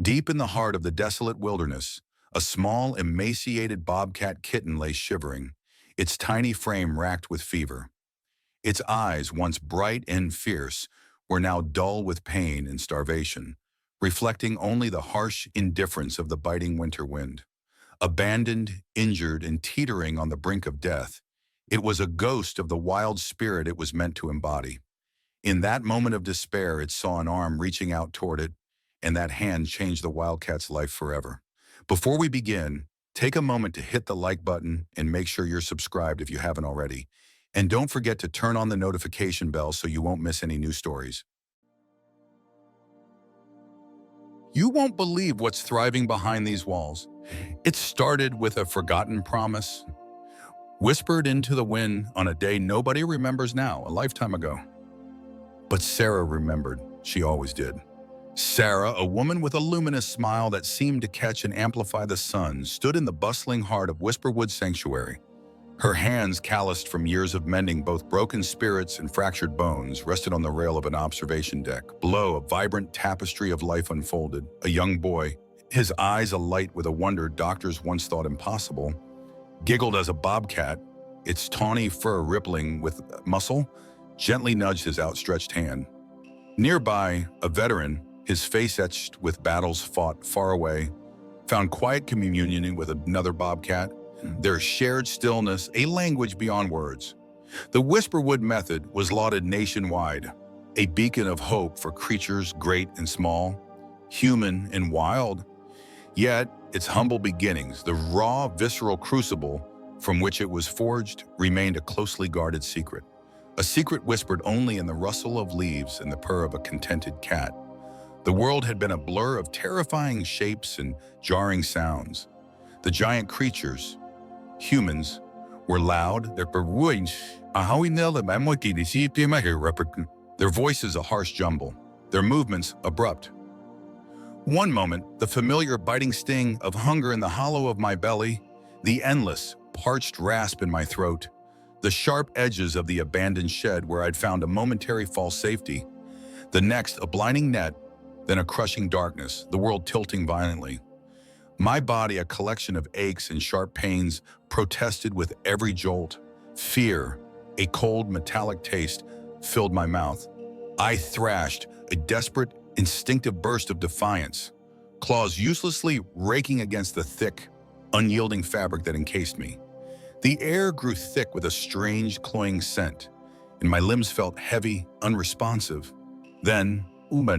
Deep in the heart of the desolate wilderness, a small, emaciated bobcat kitten lay shivering, its tiny frame racked with fever. Its eyes, once bright and fierce, were now dull with pain and starvation, reflecting only the harsh indifference of the biting winter wind. Abandoned, injured, and teetering on the brink of death, it was a ghost of the wild spirit it was meant to embody. In that moment of despair, it saw an arm reaching out toward it, and that hand changed the wildcat's life forever. Before we begin, take a moment to hit the like button and make sure you're subscribed if you haven't already. And don't forget to turn on the notification bell so you won't miss any new stories. You won't believe what's thriving behind these walls. It started with a forgotten promise, whispered into the wind on a day nobody remembers now, a lifetime ago. But Sarah remembered. She always did. Sarah, a woman with a luminous smile that seemed to catch and amplify the sun, stood in the bustling heart of Whisperwood Sanctuary. Her hands, calloused from years of mending both broken spirits and fractured bones, rested on the rail of an observation deck. Below, a vibrant tapestry of life unfolded. A young boy, his eyes alight with a wonder doctors once thought impossible, giggled as a bobcat, its tawny fur rippling with muscle, gently nudged his outstretched hand. Nearby, a veteran, his face etched with battles fought far away, found quiet communion with another bobcat, their shared stillness a language beyond words. The Whisperwood method was lauded nationwide, a beacon of hope for creatures great and small, human and wild. Yet, its humble beginnings, the raw, visceral crucible from which it was forged, remained a closely guarded secret. A secret whispered only in the rustle of leaves and the purr of a contented cat. The world had been a blur of terrifying shapes and jarring sounds. The giant creatures, humans, were loud, their voices a harsh jumble, their movements abrupt. One moment, the familiar biting sting of hunger in the hollow of my belly, the endless, parched rasp in my throat, the sharp edges of the abandoned shed where I'd found a momentary false safety. The next, a blinding net, then a crushing darkness, the world tilting violently. My body, a collection of aches and sharp pains, protested with every jolt. Fear, a cold metallic taste, filled my mouth. I thrashed, a desperate, instinctive burst of defiance, claws uselessly raking against the thick, unyielding fabric that encased me. The air grew thick with a strange, cloying scent, and my limbs felt heavy, unresponsive. Then,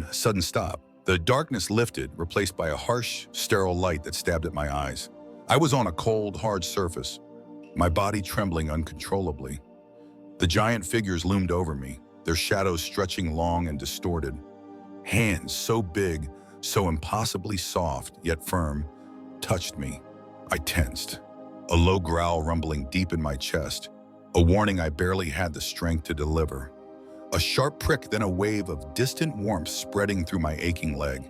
a sudden stop. The darkness lifted, replaced by a harsh, sterile light that stabbed at my eyes. I was on a cold, hard surface, my body trembling uncontrollably. The giant figures loomed over me, their shadows stretching long and distorted. Hands so big, so impossibly soft, yet firm, touched me. I tensed, a low growl rumbling deep in my chest, a warning I barely had the strength to deliver. A sharp prick, then a wave of distant warmth spreading through my aching leg.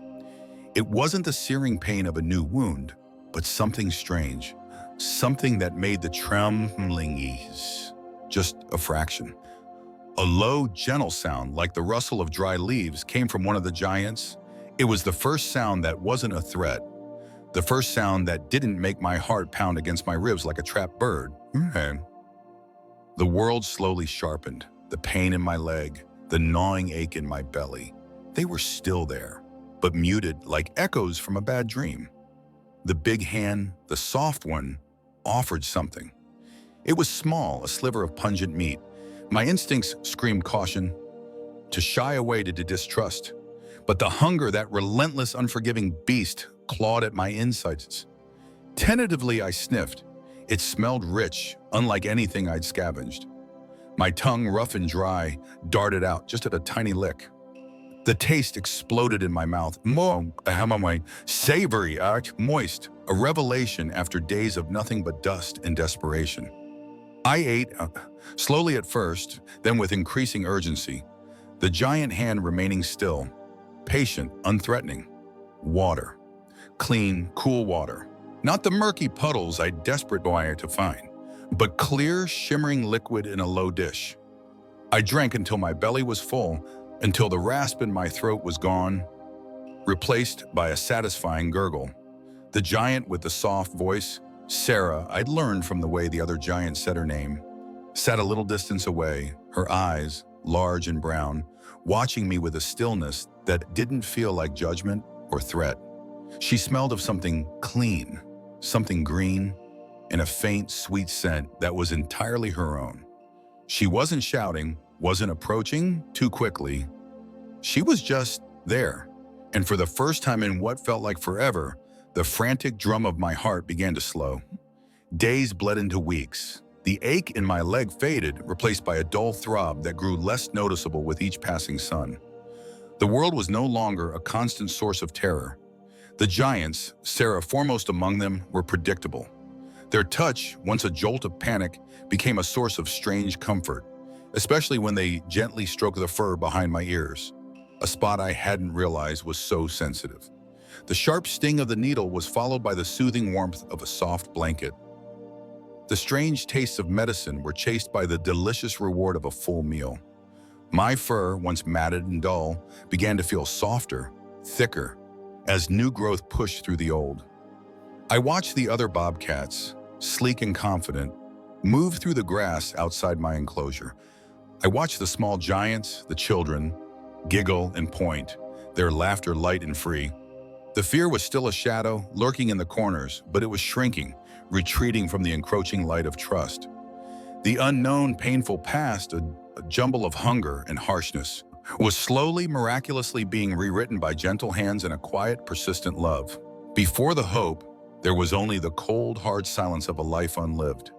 It wasn't the searing pain of a new wound, but something strange, something that made the trembling ease just a fraction. A low, gentle sound, like the rustle of dry leaves, came from one of the giants. It was the first sound that wasn't a threat, the first sound that didn't make my heart pound against my ribs like a trapped bird. The world slowly sharpened. The pain in my leg, the gnawing ache in my belly, they were still there, but muted like echoes from a bad dream. The big hand, the soft one, offered something. It was small, a sliver of pungent meat. My instincts screamed caution, to shy away to distrust. But the hunger, that relentless, unforgiving beast, clawed at my insides. Tentatively, I sniffed. It smelled rich, unlike anything I'd scavenged. My tongue, rough and dry, darted out just at a tiny lick. The taste exploded in my mouth. Savory, moist, a revelation after days of nothing but dust and desperation. I ate, slowly at first, then with increasing urgency, the giant hand remaining still, patient, unthreatening. Water. Clean, cool water. Not the murky puddles I desperate to find, but clear, shimmering liquid in a low dish. I drank until my belly was full, until the rasp in my throat was gone. replaced by a satisfying gurgle. The giant with the soft voice, Sarah, I'd learned from the way the other giant said her name, sat a little distance away, her eyes, large and brown, watching me with a stillness that didn't feel like judgment or threat. She smelled of something clean, something green, and a faint, sweet scent that was entirely her own. She wasn't shouting, wasn't approaching too quickly. She was just there. And for the first time in what felt like forever, the frantic drum of my heart began to slow. Days bled into weeks. The ache in my leg faded, replaced by a dull throb that grew less noticeable with each passing sun. The world was no longer a constant source of terror. The giants, Sarah foremost among them, were predictable. Their touch, once a jolt of panic, became a source of strange comfort, especially when they gently stroked the fur behind my ears, a spot I hadn't realized was so sensitive. The sharp sting of the needle was followed by the soothing warmth of a soft blanket. The strange tastes of medicine were chased by the delicious reward of a full meal. My fur, once matted and dull, began to feel softer, thicker, as new growth pushed through the old. I watched the other bobcats, sleek and confident, move through the grass outside my enclosure. I watched the small giants, the children, giggle and point, their laughter light and free. The fear was still a shadow, lurking in the corners, but it was shrinking, retreating from the encroaching light of trust. The unknown, painful past, a jumble of hunger and harshness, was slowly, miraculously being rewritten by gentle hands and a quiet, persistent love. Before the hope, there was only the cold, hard silence of a life unlived.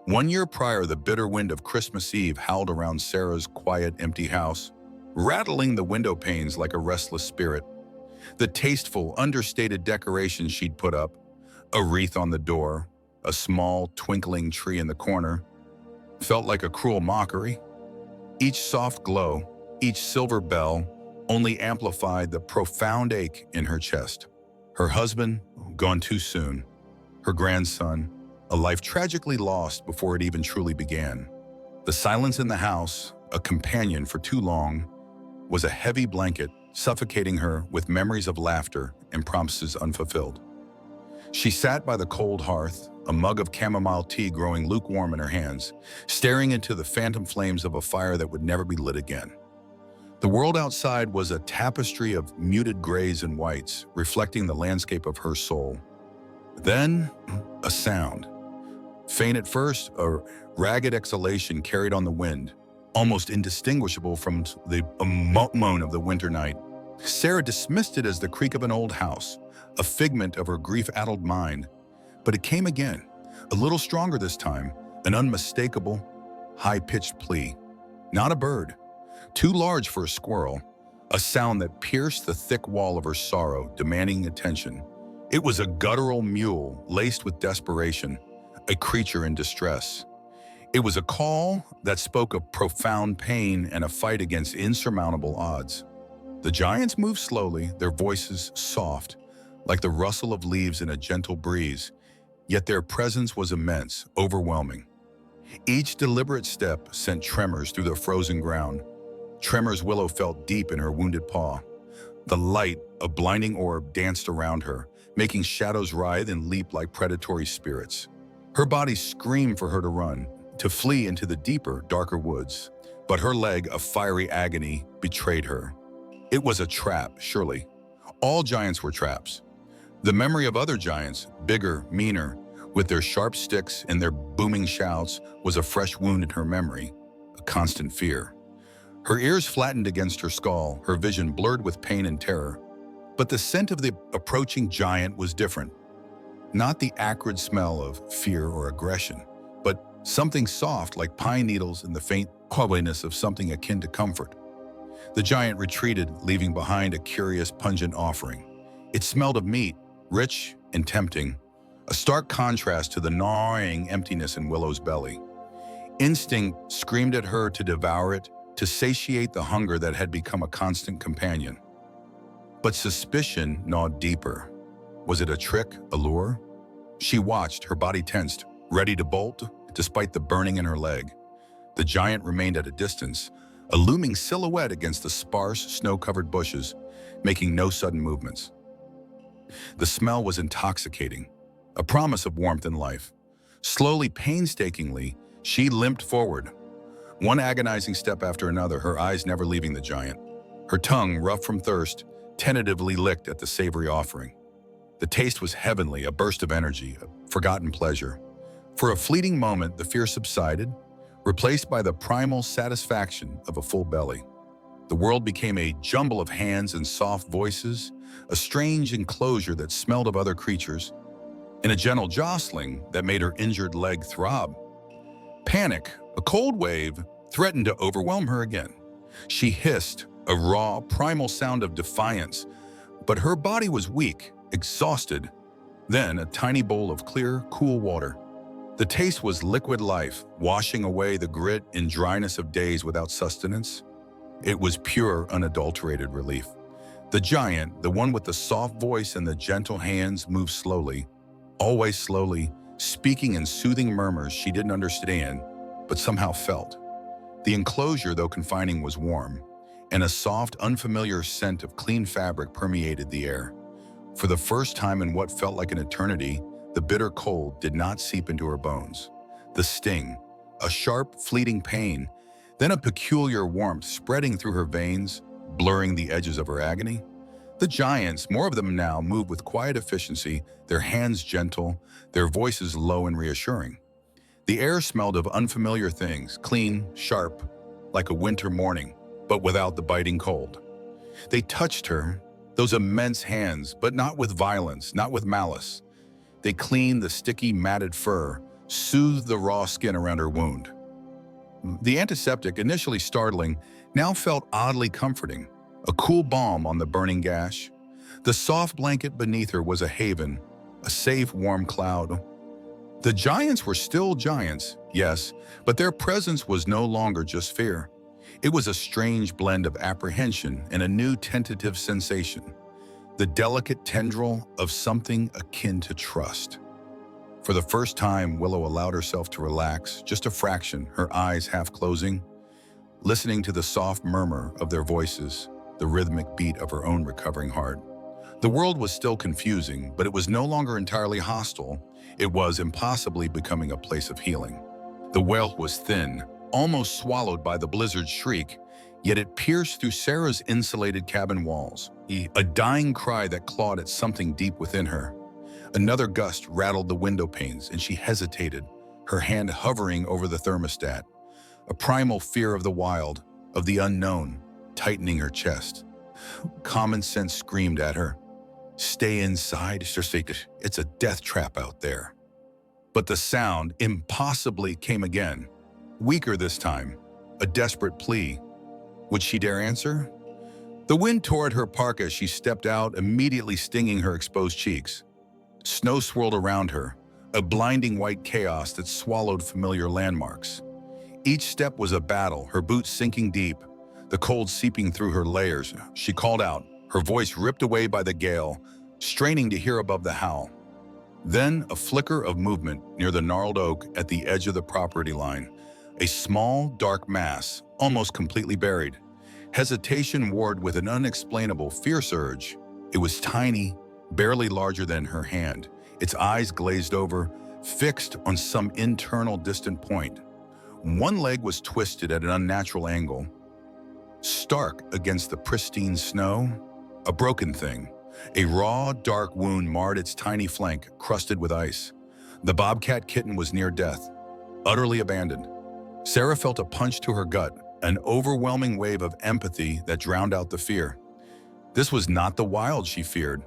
1 year prior, the bitter wind of Christmas Eve howled around Sarah's quiet, empty house, rattling the window panes like a restless spirit. The tasteful, understated decorations she'd put up, a wreath on the door, a small, twinkling tree in the corner, felt like a cruel mockery. Each soft glow, each silver bell, only amplified the profound ache in her chest. Her husband, gone too soon. Her grandson, a life tragically lost before it even truly began. The silence in the house, a companion for too long, was a heavy blanket suffocating her with memories of laughter and promises unfulfilled. She sat by the cold hearth, a mug of chamomile tea growing lukewarm in her hands, staring into the phantom flames of a fire that would never be lit again. The world outside was a tapestry of muted grays and whites, reflecting the landscape of her soul. Then, a sound. Faint at first, a ragged exhalation carried on the wind, almost indistinguishable from the moan of the winter night. Sarah dismissed it as the creak of an old house, a figment of her grief-addled mind. But it came again, a little stronger this time, an unmistakable, high-pitched plea. Not a bird, too large for a squirrel, a sound that pierced the thick wall of her sorrow, demanding attention. It was a guttural mewl laced with desperation, a creature in distress. It was a call that spoke of profound pain and a fight against insurmountable odds. The giants moved slowly, their voices soft, like the rustle of leaves in a gentle breeze, yet their presence was immense, overwhelming. Each deliberate step sent tremors through the frozen ground, tremors Willow felt deep in her wounded paw. The light, a blinding orb, danced around her, making shadows writhe and leap like predatory spirits. Her body screamed for her to run, to flee into the deeper, darker woods, but her leg, a fiery agony, betrayed her. It was a trap, surely. All giants were traps. The memory of other giants, bigger, meaner, with their sharp sticks and their booming shouts, was a fresh wound in her memory, a constant fear. Her ears flattened against her skull, her vision blurred with pain and terror. But the scent of the approaching giant was different. Not the acrid smell of fear or aggression, but something soft like pine needles and the faint quabbiness of something akin to comfort. The giant retreated, leaving behind a curious, pungent offering. It smelled of meat, rich and tempting, a stark contrast to the gnawing emptiness in Willow's belly. Instinct screamed at her to devour it, to satiate the hunger that had become a constant companion. But suspicion gnawed deeper. Was it a trick, a lure? She watched, her body tensed, ready to bolt, despite the burning in her leg. The giant remained at a distance, a looming silhouette against the sparse, snow-covered bushes, making no sudden movements. The smell was intoxicating, a promise of warmth and life. Slowly, painstakingly, she limped forward, one agonizing step after another, her eyes never leaving the giant. Her tongue, rough from thirst, tentatively licked at the savory offering. The taste was heavenly, a burst of energy, a forgotten pleasure. For a fleeting moment, the fear subsided, replaced by the primal satisfaction of a full belly. The world became a jumble of hands and soft voices, a strange enclosure that smelled of other creatures, and a gentle jostling that made her injured leg throb. Panic, a cold wave, threatened to overwhelm her again. She hissed, a raw, primal sound of defiance, but her body was weak, exhausted. Then a tiny bowl of clear, cool water. The taste was liquid life, washing away the grit and dryness of days without sustenance. It was pure, unadulterated relief. The giant, the one with the soft voice and the gentle hands, moved slowly, always slowly, speaking in soothing murmurs she didn't understand, but somehow felt. The enclosure, though confining, was warm, and a soft, unfamiliar scent of clean fabric permeated the air. For the first time in what felt like an eternity, the bitter cold did not seep into her bones. The sting, a sharp, fleeting pain, then a peculiar warmth spreading through her veins, blurring the edges of her agony. The giants, more of them now, moved with quiet efficiency, their hands gentle, their voices low and reassuring. The air smelled of unfamiliar things, clean, sharp, like a winter morning, but without the biting cold. They touched her, those immense hands, but not with violence, not with malice. They cleaned the sticky, matted fur, soothed the raw skin around her wound. The antiseptic, initially startling, now felt oddly comforting, a cool balm on the burning gash. The soft blanket beneath her was a haven, a safe, warm cloud. The giants were still giants, yes, but their presence was no longer just fear. It was a strange blend of apprehension and a new tentative sensation, the delicate tendril of something akin to trust. For the first time, Willow allowed herself to relax, just a fraction, her eyes half closing, listening to the soft murmur of their voices, the rhythmic beat of her own recovering heart. The world was still confusing, but it was no longer entirely hostile. It was impossibly becoming a place of healing. The wail was thin, almost swallowed by the blizzard's shriek, yet it pierced through Sarah's insulated cabin walls, a dying cry that clawed at something deep within her. Another gust rattled the window panes, and she hesitated, her hand hovering over the thermostat, a primal fear of the wild, of the unknown, tightening her chest. Common sense screamed at her, "Stay inside, it's a death trap out there." But the sound impossibly came again, weaker this time, a desperate plea. Would she dare answer? The wind tore at her parka as she stepped out, immediately stinging her exposed cheeks. Snow swirled around her, a blinding white chaos that swallowed familiar landmarks. Each step was a battle, her boots sinking deep, the cold seeping through her layers. She called out, her voice ripped away by the gale, straining to hear above the howl. Then a flicker of movement near the gnarled oak at the edge of the property line, a small, dark mass, almost completely buried. Hesitation warred with an unexplainable fear surge. It was tiny, barely larger than her hand, its eyes glazed over, fixed on some internal distant point. One leg was twisted at an unnatural angle, stark against the pristine snow, a broken thing. A raw, dark wound marred its tiny flank, crusted with ice. The Bobcat kitten was near death, utterly abandoned. Sarah felt a punch to her gut, an overwhelming wave of empathy that drowned out the fear. This was not the wild she feared.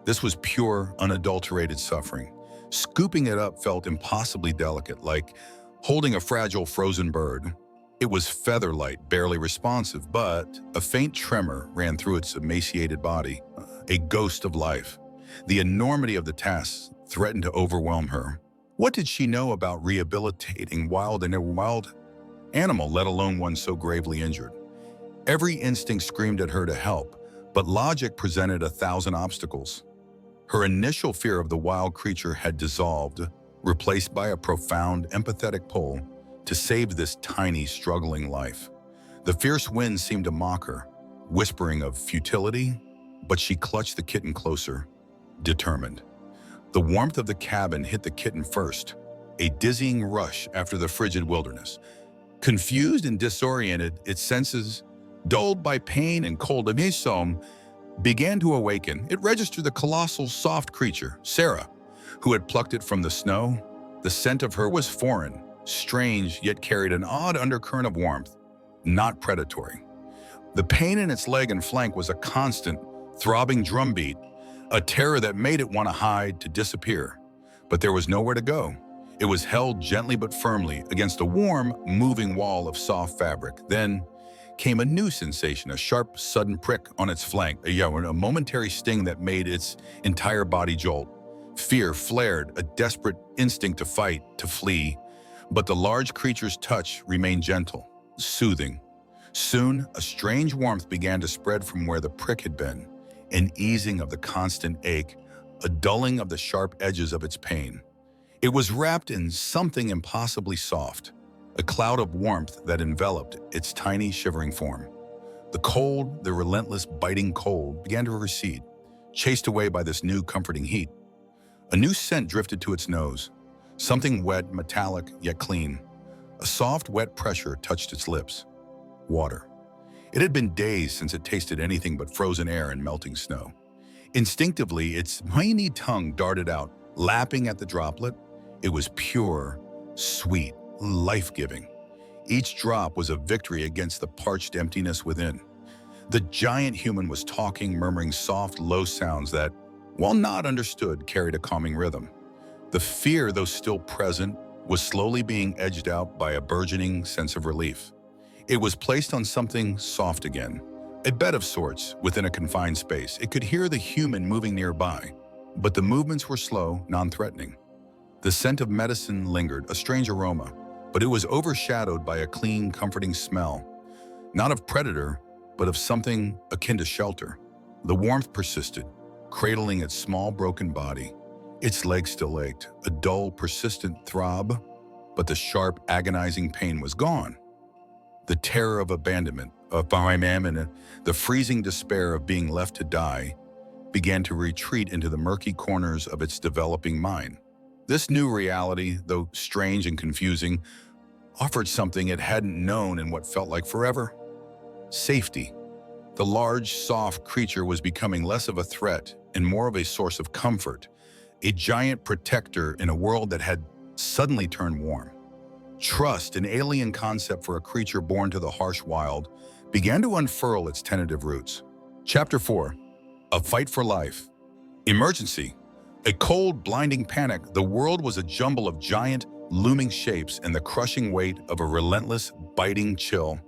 This was pure, unadulterated suffering. Scooping it up felt impossibly delicate, like holding a fragile frozen bird. It was feather-light, barely responsive, but a faint tremor ran through its emaciated body, a ghost of life. The enormity of the task threatened to overwhelm her. What did she know about rehabilitating wild animal, let alone one so gravely injured? Every instinct screamed at her to help, but logic presented 1,000 obstacles. Her initial fear of the wild creature had dissolved, replaced by a profound, empathetic pull to save this tiny, struggling life. The fierce wind seemed to mock her, whispering of futility, but she clutched the kitten closer, determined. The warmth of the cabin hit the kitten first, a dizzying rush after the frigid wilderness. Confused and disoriented, its senses, dulled by pain and cold, began to awaken. It registered the colossal, soft creature, Sarah, who had plucked it from the snow. The scent of her was foreign, strange, yet carried an odd undercurrent of warmth, not predatory. The pain in its leg and flank was a constant, throbbing drumbeat, a terror that made it want to hide, to disappear. But there was nowhere to go. It was held gently but firmly against a warm, moving wall of soft fabric. Then came a new sensation, a sharp, sudden prick on its flank, a momentary sting that made its entire body jolt. Fear flared, a desperate instinct to fight, to flee. But the large creature's touch remained gentle, soothing. Soon, a strange warmth began to spread from where the prick had been, an easing of the constant ache, a dulling of the sharp edges of its pain. It was wrapped in something impossibly soft, a cloud of warmth that enveloped its tiny, shivering form. The cold, the relentless, biting cold, began to recede, chased away by this new, comforting heat. A new scent drifted to its nose, something wet, metallic, yet clean. A soft, wet pressure touched its lips. Water. It had been days since it tasted anything but frozen air and melting snow. Instinctively, its tiny tongue darted out, lapping at the droplet. It was pure, sweet, life-giving. Each drop was a victory against the parched emptiness within. The giant human was talking, murmuring soft, low sounds that, while not understood, carried a calming rhythm. The fear, though still present, was slowly being edged out by a burgeoning sense of relief. It was placed on something soft again, a bed of sorts within a confined space. It could hear the human moving nearby, but the movements were slow, non-threatening. The scent of medicine lingered, a strange aroma, but it was overshadowed by a clean, comforting smell, not of predator, but of something akin to shelter. The warmth persisted, cradling its small, broken body. Its legs still ached, a dull, persistent throb, but the sharp, agonizing pain was gone. The terror of abandonment, the freezing despair of being left to die, began to retreat into the murky corners of its developing mind. This new reality, though strange and confusing, offered something it hadn't known in what felt like forever: safety. The large, soft creature was becoming less of a threat and more of a source of comfort, a giant protector in a world that had suddenly turned warm. Trust, an alien concept for a creature born to the harsh wild, began to unfurl its tentative roots. Chapter 4. A Fight for Life. Emergency. A cold, blinding panic. The world was a jumble of giant, looming shapes and the crushing weight of a relentless, biting chill.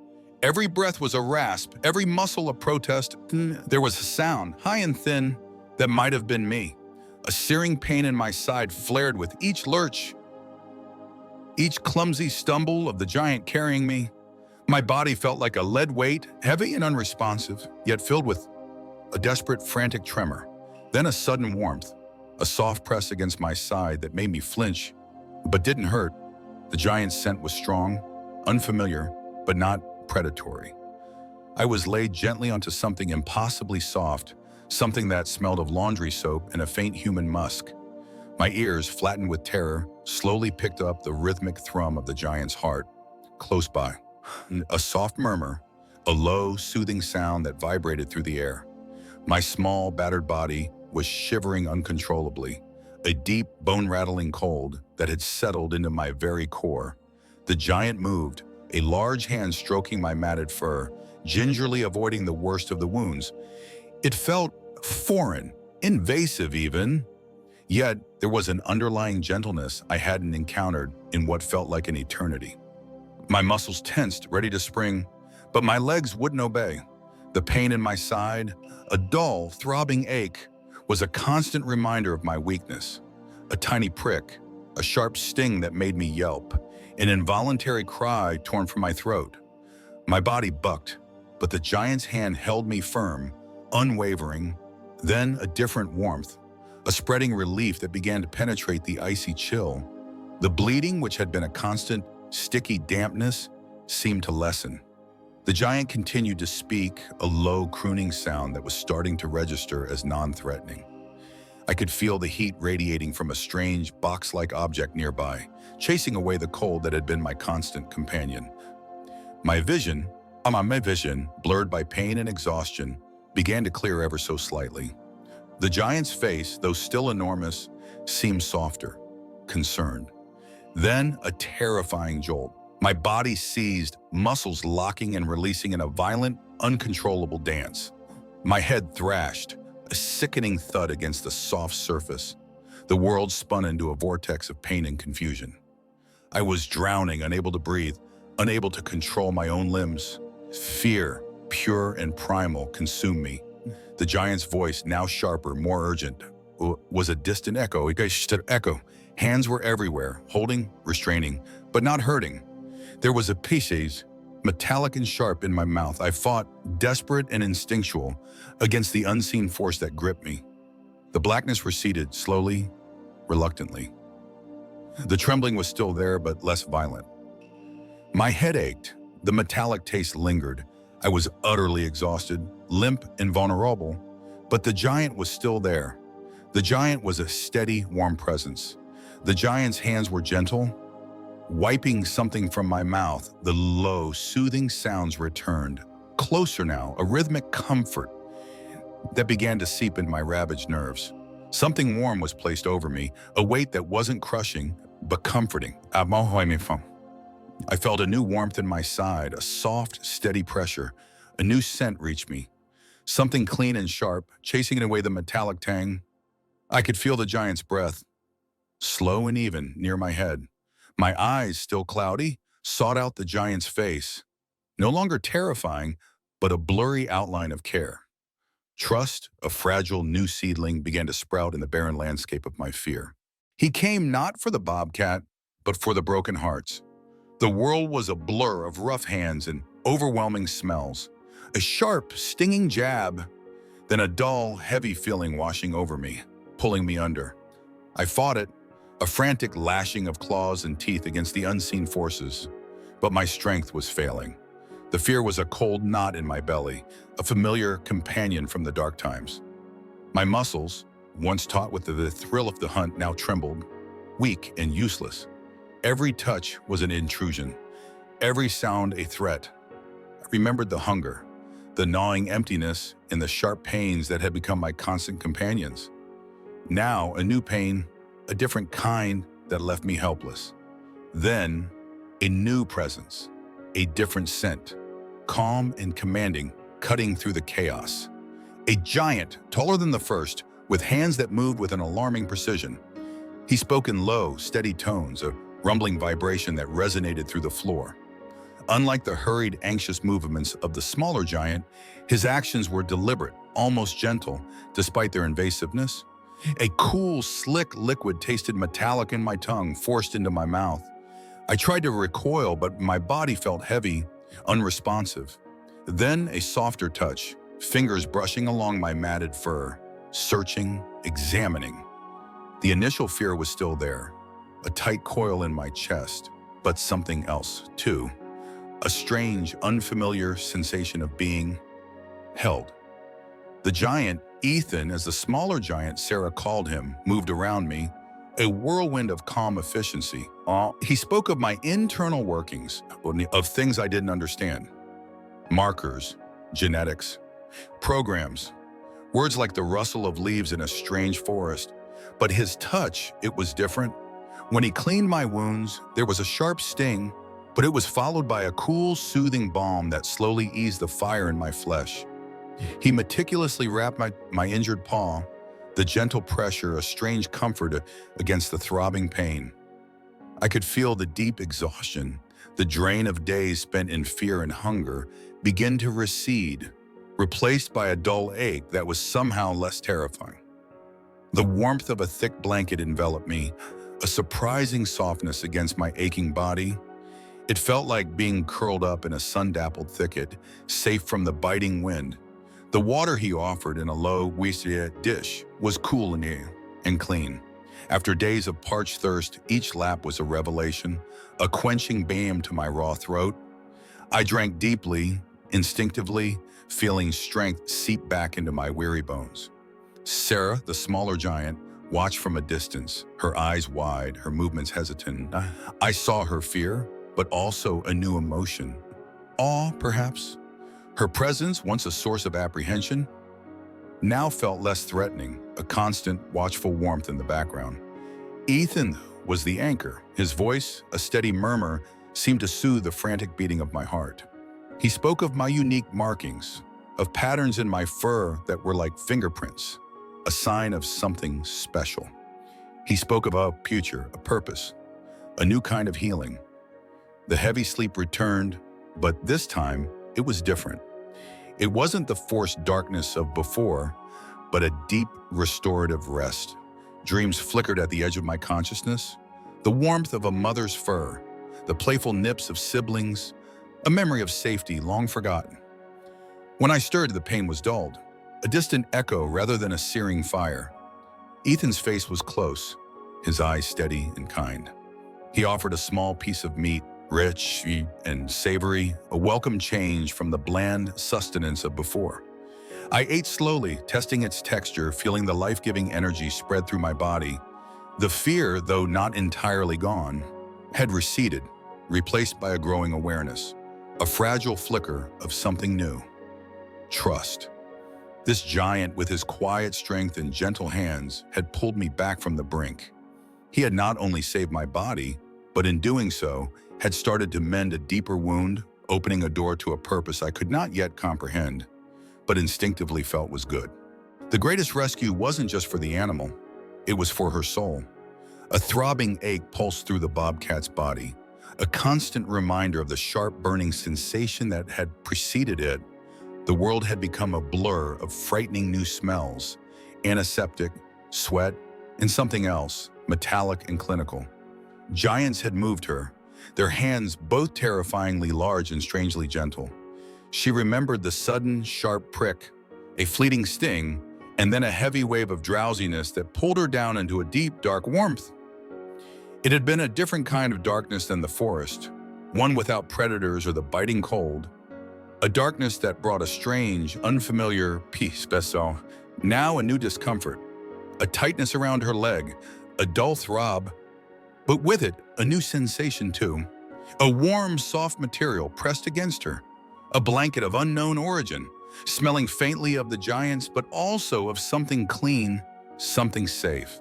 Every breath was a rasp, every muscle a protest. There was a sound, high and thin, that might have been me. A searing pain in my side flared with each lurch, each clumsy stumble of the giant carrying me. My body felt like a lead weight, heavy and unresponsive, yet filled with a desperate, frantic tremor. Then a sudden warmth, a soft press against my side that made me flinch, but didn't hurt. The giant's scent was strong, unfamiliar, but not predatory. I was laid gently onto something impossibly soft, something that smelled of laundry soap and a faint human musk. My ears, flattened with terror, slowly picked up the rhythmic thrum of the giant's heart. Close by, a soft murmur, a low, soothing sound that vibrated through the air. My small, battered body was shivering uncontrollably, a deep, bone-rattling cold that had settled into my very core. The giant moved, a large hand stroking my matted fur, gingerly avoiding the worst of the wounds. It felt foreign, invasive even. Yet, there was an underlying gentleness I hadn't encountered in what felt like an eternity. My muscles tensed, ready to spring, but my legs wouldn't obey. The pain in my side, a dull, throbbing ache, was a constant reminder of my weakness. A tiny prick, a sharp sting that made me yelp, an involuntary cry torn from my throat. My body bucked, but the giant's hand held me firm, unwavering. Then a different warmth, a spreading relief that began to penetrate the icy chill. The bleeding, which had been a constant, sticky dampness, seemed to lessen. The giant continued to speak, a low crooning sound that was starting to register as non-threatening. I could feel the heat radiating from a strange, box-like object nearby, chasing away the cold that had been my constant companion. My vision, blurred by pain and exhaustion, began to clear ever so slightly. The giant's face, though still enormous, seemed softer, concerned. Then a terrifying jolt. My body seized, muscles locking and releasing in a violent, uncontrollable dance. My head thrashed, a sickening thud against the soft surface. The world spun into a vortex of pain and confusion. I was drowning, unable to breathe, unable to control my own limbs. Fear, pure and primal, consumed me. The giant's voice, now sharper, more urgent, was a distant echo. Hands were everywhere, holding, restraining, but not hurting. There was a pieces, metallic and sharp, in my mouth. I fought, desperate and instinctual, against the unseen force that gripped me. The blackness receded, slowly, reluctantly. The trembling was still there, but less violent. My head ached. The metallic taste lingered. I was utterly exhausted, limp and vulnerable, but the giant was still there. The giant was a steady, warm presence. The giant's hands were gentle. Wiping something from my mouth, the low, soothing sounds returned. Closer now, a rhythmic comfort that began to seep in my ravaged nerves. Something warm was placed over me, a weight that wasn't crushing, but comforting. I felt a new warmth in my side, a soft, steady pressure. A new scent reached me. Something clean and sharp, chasing away the metallic tang. I could feel the giant's breath, slow and even, near my head. My eyes, still cloudy, sought out the giant's face. No longer terrifying, but a blurry outline of care. Trust, a fragile new seedling, began to sprout in the barren landscape of my fear. He came not for the bobcat, but for the broken hearts. The world was a blur of rough hands and overwhelming smells. A sharp, stinging jab, then a dull, heavy feeling washing over me, pulling me under. I fought it, a frantic lashing of claws and teeth against the unseen forces, but my strength was failing. The fear was a cold knot in my belly, a familiar companion from the dark times. My muscles, once taut with the thrill of the hunt, now trembled, weak and useless. Every touch was an intrusion, every sound a threat. I remembered the hunger, the gnawing emptiness, and the sharp pains that had become my constant companions. Now, a new pain, a different kind that left me helpless. Then, a new presence, a different scent, calm and commanding, cutting through the chaos. A giant, taller than the first, with hands that moved with an alarming precision. He spoke in low, steady tones, a rumbling vibration that resonated through the floor. Unlike the hurried, anxious movements of the smaller giant, his actions were deliberate, almost gentle, despite their invasiveness. A cool, slick liquid tasted metallic in my tongue, forced into my mouth. I tried to recoil, but my body felt heavy, unresponsive. Then a softer touch, fingers brushing along my matted fur, searching, examining. The initial fear was still there, a tight coil in my chest, but something else, too. A strange, unfamiliar sensation of being held. The giant, Ethan, as the smaller giant Sarah called him, moved around me, a whirlwind of calm efficiency. He spoke of my internal workings, of things I didn't understand. Markers, genetics, programs, words like the rustle of leaves in a strange forest. But his touch, it was different. When he cleaned my wounds, there was a sharp sting, but it was followed by a cool, soothing balm that slowly eased the fire in my flesh. He meticulously wrapped my injured paw, the gentle pressure, a strange comfort against the throbbing pain. I could feel the deep exhaustion, the drain of days spent in fear and hunger, begin to recede, replaced by a dull ache that was somehow less terrifying. The warmth of a thick blanket enveloped me, a surprising softness against my aching body. It felt like being curled up in a sun-dappled thicket, safe from the biting wind. The water he offered in a low, Whisperwood dish was cool and clean. After days of parched thirst, each lap was a revelation, a quenching balm to my raw throat. I drank deeply, instinctively feeling strength seep back into my weary bones. Sarah, the smaller giant, watched from a distance, her eyes wide, her movements hesitant. I saw her fear, but also a new emotion. Awe, perhaps? Her presence, once a source of apprehension, now felt less threatening, a constant, watchful warmth in the background. Ethan was the anchor. His voice, a steady murmur, seemed to soothe the frantic beating of my heart. He spoke of my unique markings, of patterns in my fur that were like fingerprints, a sign of something special. He spoke of a future, a purpose, a new kind of healing. The heavy sleep returned, but this time it was different. It wasn't the forced darkness of before, but a deep, restorative rest. Dreams flickered at the edge of my consciousness, the warmth of a mother's fur, the playful nips of siblings, a memory of safety long forgotten. When I stirred, the pain was dulled, a distant echo rather than a searing fire. Ethan's face was close, his eyes steady and kind. He offered a small piece of meat, rich and savory, a welcome change from the bland sustenance of before. I ate slowly, testing its texture, feeling the life-giving energy spread through my body. The fear, though not entirely gone, had receded, replaced by a growing awareness, a fragile flicker of something new. Trust. This giant, with his quiet strength and gentle hands, had pulled me back from the brink. He had not only saved my body, but in doing so, had started to mend a deeper wound, opening a door to a purpose I could not yet comprehend, but instinctively felt was good. The greatest rescue wasn't just for the animal, it was for her soul. A throbbing ache pulsed through the bobcat's body, a constant reminder of the sharp burning sensation that had preceded it. The world had become a blur of frightening new smells, antiseptic, sweat, and something else, metallic and clinical. Giants had moved her, their hands both terrifyingly large and strangely gentle. She remembered the sudden, sharp prick, a fleeting sting, and then a heavy wave of drowsiness that pulled her down into a deep, dark warmth. It had been a different kind of darkness than the forest, one without predators or the biting cold, a darkness that brought a strange, unfamiliar peace, now a new discomfort, a tightness around her leg, a dull throb, but with it, a new sensation too. A warm, soft material pressed against her, a blanket of unknown origin, smelling faintly of the giants, but also of something clean, something safe.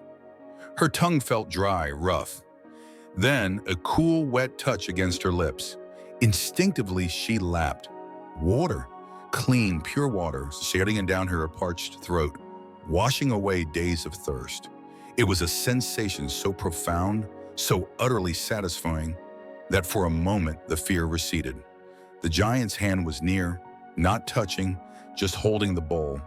Her tongue felt dry, rough. Then, a cool, wet touch against her lips. Instinctively, she lapped. Water, clean, pure water, shading down her parched throat, washing away days of thirst. It was a sensation so profound, so utterly satisfying, that for a moment the fear receded. The giant's hand was near, not touching, just holding the bowl.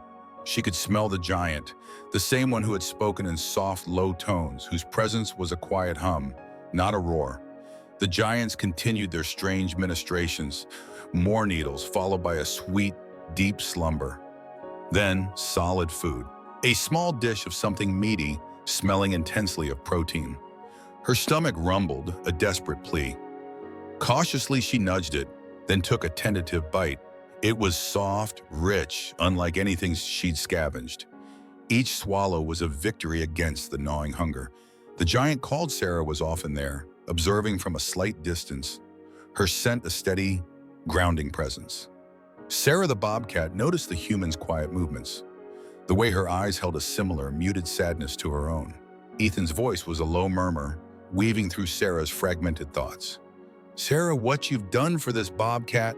She could smell the giant, the same one who had spoken in soft, low tones, whose presence was a quiet hum, not a roar. The giants continued their strange ministrations, more needles followed by a sweet, deep slumber. Then, solid food, a small dish of something meaty, smelling intensely of protein. Her stomach rumbled, a desperate plea. Cautiously, she nudged it, then took a tentative bite. It was soft, rich, unlike anything she'd scavenged. Each swallow was a victory against the gnawing hunger. The giant called Sarah was often there, observing from a slight distance, her scent a steady, grounding presence. Sarah the bobcat noticed the human's quiet movements, the way her eyes held a similar, muted sadness to her own. Ethan's voice was a low murmur, weaving through Sarah's fragmented thoughts. "Sarah, what you've done for this bobcat?"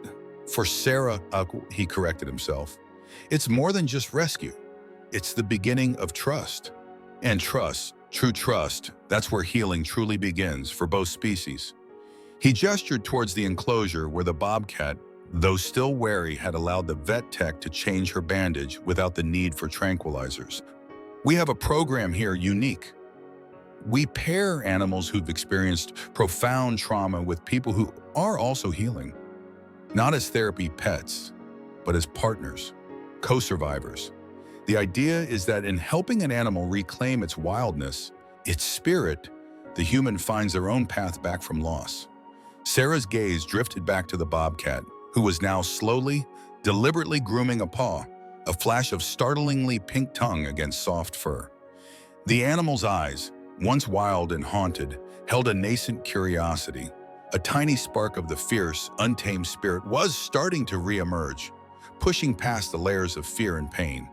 For Sarah, he corrected himself. "It's more than just rescue. It's the beginning of trust. And trust, true trust, that's where healing truly begins for both species." He gestured towards the enclosure where the bobcat, though still wary, had allowed the vet tech to change her bandage without the need for tranquilizers. "We have a program here unique. We pair animals who've experienced profound trauma with people who are also healing. Not as therapy pets, but as partners, co-survivors. The idea is that in helping an animal reclaim its wildness, its spirit, the human finds their own path back from loss." Sarah's gaze drifted back to the bobcat, who was now slowly, deliberately grooming a paw, a flash of startlingly pink tongue against soft fur. The animal's eyes, once wild and haunted, held a nascent curiosity. A tiny spark of the fierce, untamed spirit was starting to re-emerge, pushing past the layers of fear and pain.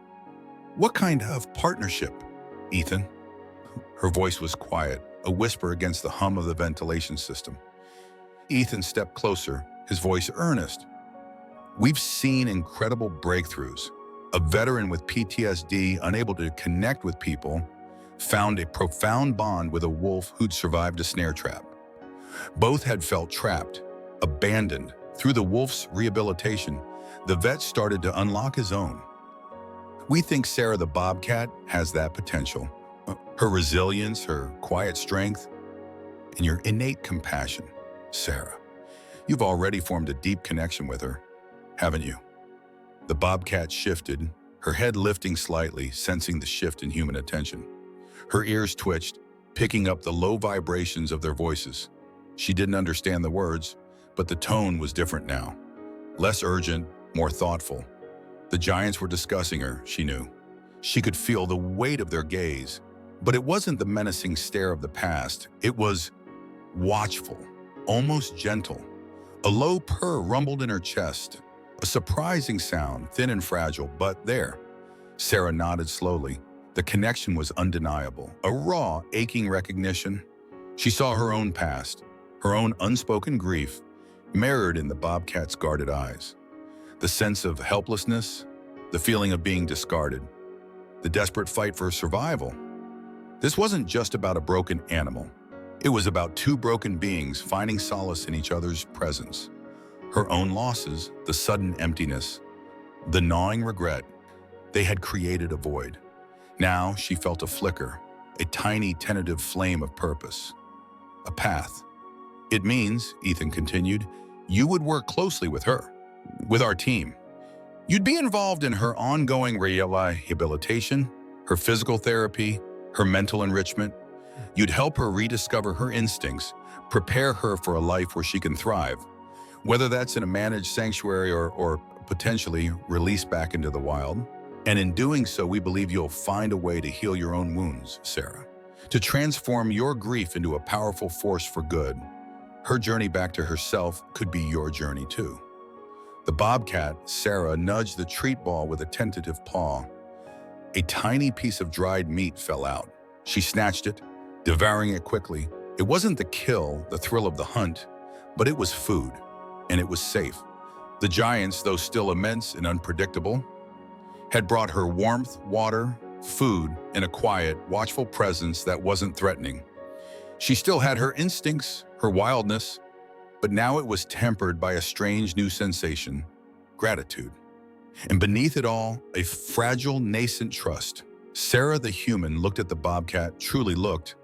"What kind of partnership, Ethan?" Her voice was quiet, a whisper against the hum of the ventilation system. Ethan stepped closer, his voice earnest. "We've seen incredible breakthroughs. A veteran with PTSD, unable to connect with people, found a profound bond with a wolf who'd survived a snare trap. Both had felt trapped, abandoned. Through the wolf's rehabilitation, the vet started to unlock his own. We think Sarah the Bobcat has that potential. Her resilience, her quiet strength, and your innate compassion. Sarah, you've already formed a deep connection with her, haven't you?" The Bobcat shifted, her head lifting slightly, sensing the shift in human attention. Her ears twitched, picking up the low vibrations of their voices. She didn't understand the words, but the tone was different now. Less urgent, more thoughtful. The giants were discussing her, she knew. She could feel the weight of their gaze, but it wasn't the menacing stare of the past. It was watchful, almost gentle. A low purr rumbled in her chest, a surprising sound, thin and fragile, but there. Sarah nodded slowly. The connection was undeniable, a raw, aching recognition. She saw her own past, her own unspoken grief, mirrored in the Bobcat's guarded eyes. The sense of helplessness, the feeling of being discarded, the desperate fight for survival. This wasn't just about a broken animal. It was about two broken beings finding solace in each other's presence. Her own losses, the sudden emptiness, the gnawing regret. They had created a void. Now she felt a flicker, a tiny tentative flame of purpose. A path. "It means," Ethan continued, "you would work closely with her, with our team. You'd be involved in her ongoing rehabilitation, her physical therapy, her mental enrichment. You'd help her rediscover her instincts, prepare her for a life where she can thrive, whether that's in a managed sanctuary or potentially released back into the wild. And in doing so, we believe you'll find a way to heal your own wounds, Sarah, to transform your grief into a powerful force for good. Her journey back to herself could be your journey too." The Bobcat, Sarah, nudged the treat ball with a tentative paw. A tiny piece of dried meat fell out. She snatched it, devouring it quickly. It wasn't the kill, the thrill of the hunt, but it was food, and it was safe. The giants, though still immense and unpredictable, had brought her warmth, water, food, and a quiet, watchful presence that wasn't threatening. She still had her instincts, her wildness, but now it was tempered by a strange new sensation, gratitude. And beneath it all, a fragile, nascent trust. Sarah the human looked at the Bobcat, truly looked,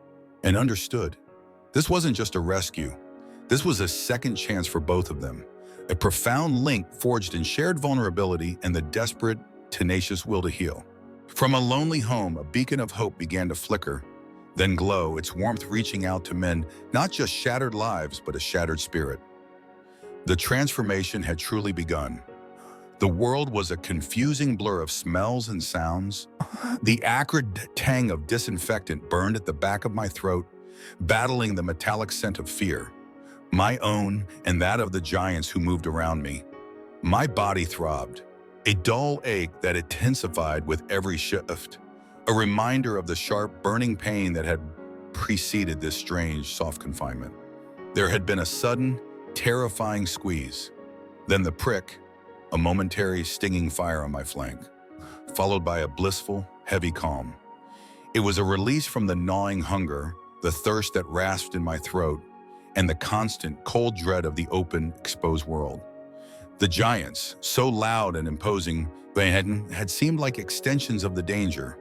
and understood. This wasn't just a rescue. This was a second chance for both of them. A profound link forged in shared vulnerability and the desperate, tenacious will to heal. From a lonely home, a beacon of hope began to flicker, then glow, its warmth reaching out to mend not just shattered lives, but a shattered spirit. The transformation had truly begun. The world was a confusing blur of smells and sounds. The acrid tang of disinfectant burned at the back of my throat, battling the metallic scent of fear, my own and that of the giants who moved around me. My body throbbed, a dull ache that intensified with every shift, a reminder of the sharp, burning pain that had preceded this strange, soft confinement. There had been a sudden, terrifying squeeze, then the prick, a momentary stinging fire on my flank, followed by a blissful, heavy calm. It was a release from the gnawing hunger, the thirst that rasped in my throat, and the constant, cold dread of the open, exposed world. The giants, so loud and imposing, had seemed like extensions of the danger.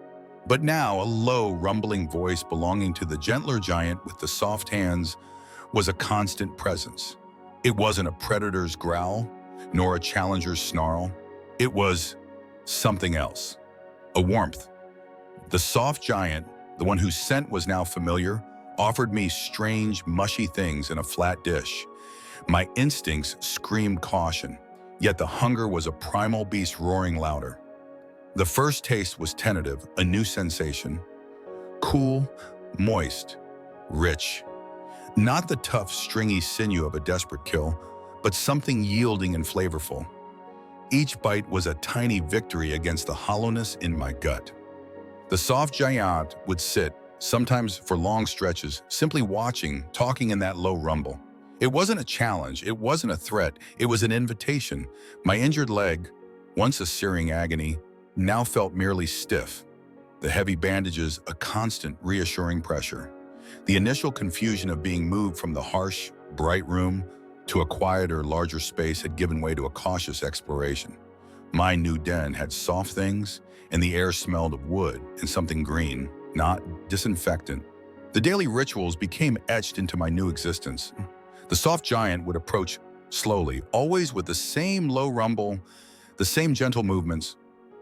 But now a low, rumbling voice belonging to the gentler giant with the soft hands was a constant presence. It wasn't a predator's growl, nor a challenger's snarl. It was something else, a warmth. The soft giant, the one whose scent was now familiar, offered me strange, mushy things in a flat dish. My instincts screamed caution. Yet the hunger was a primal beast roaring louder. The first taste was tentative, a new sensation. Cool, moist, rich. Not the tough, stringy sinew of a desperate kill, but something yielding and flavorful. Each bite was a tiny victory against the hollowness in my gut. The soft giant would sit, sometimes for long stretches, simply watching, talking in that low rumble. It wasn't a challenge, it wasn't a threat, it was an invitation. My injured leg, once a searing agony, now felt merely stiff. The heavy bandages, a constant, reassuring pressure. The initial confusion of being moved from the harsh, bright room to a quieter, larger space had given way to a cautious exploration. My new den had soft things, and the air smelled of wood and something green, not disinfectant. The daily rituals became etched into my new existence. The soft giant would approach slowly, always with the same low rumble, the same gentle movements.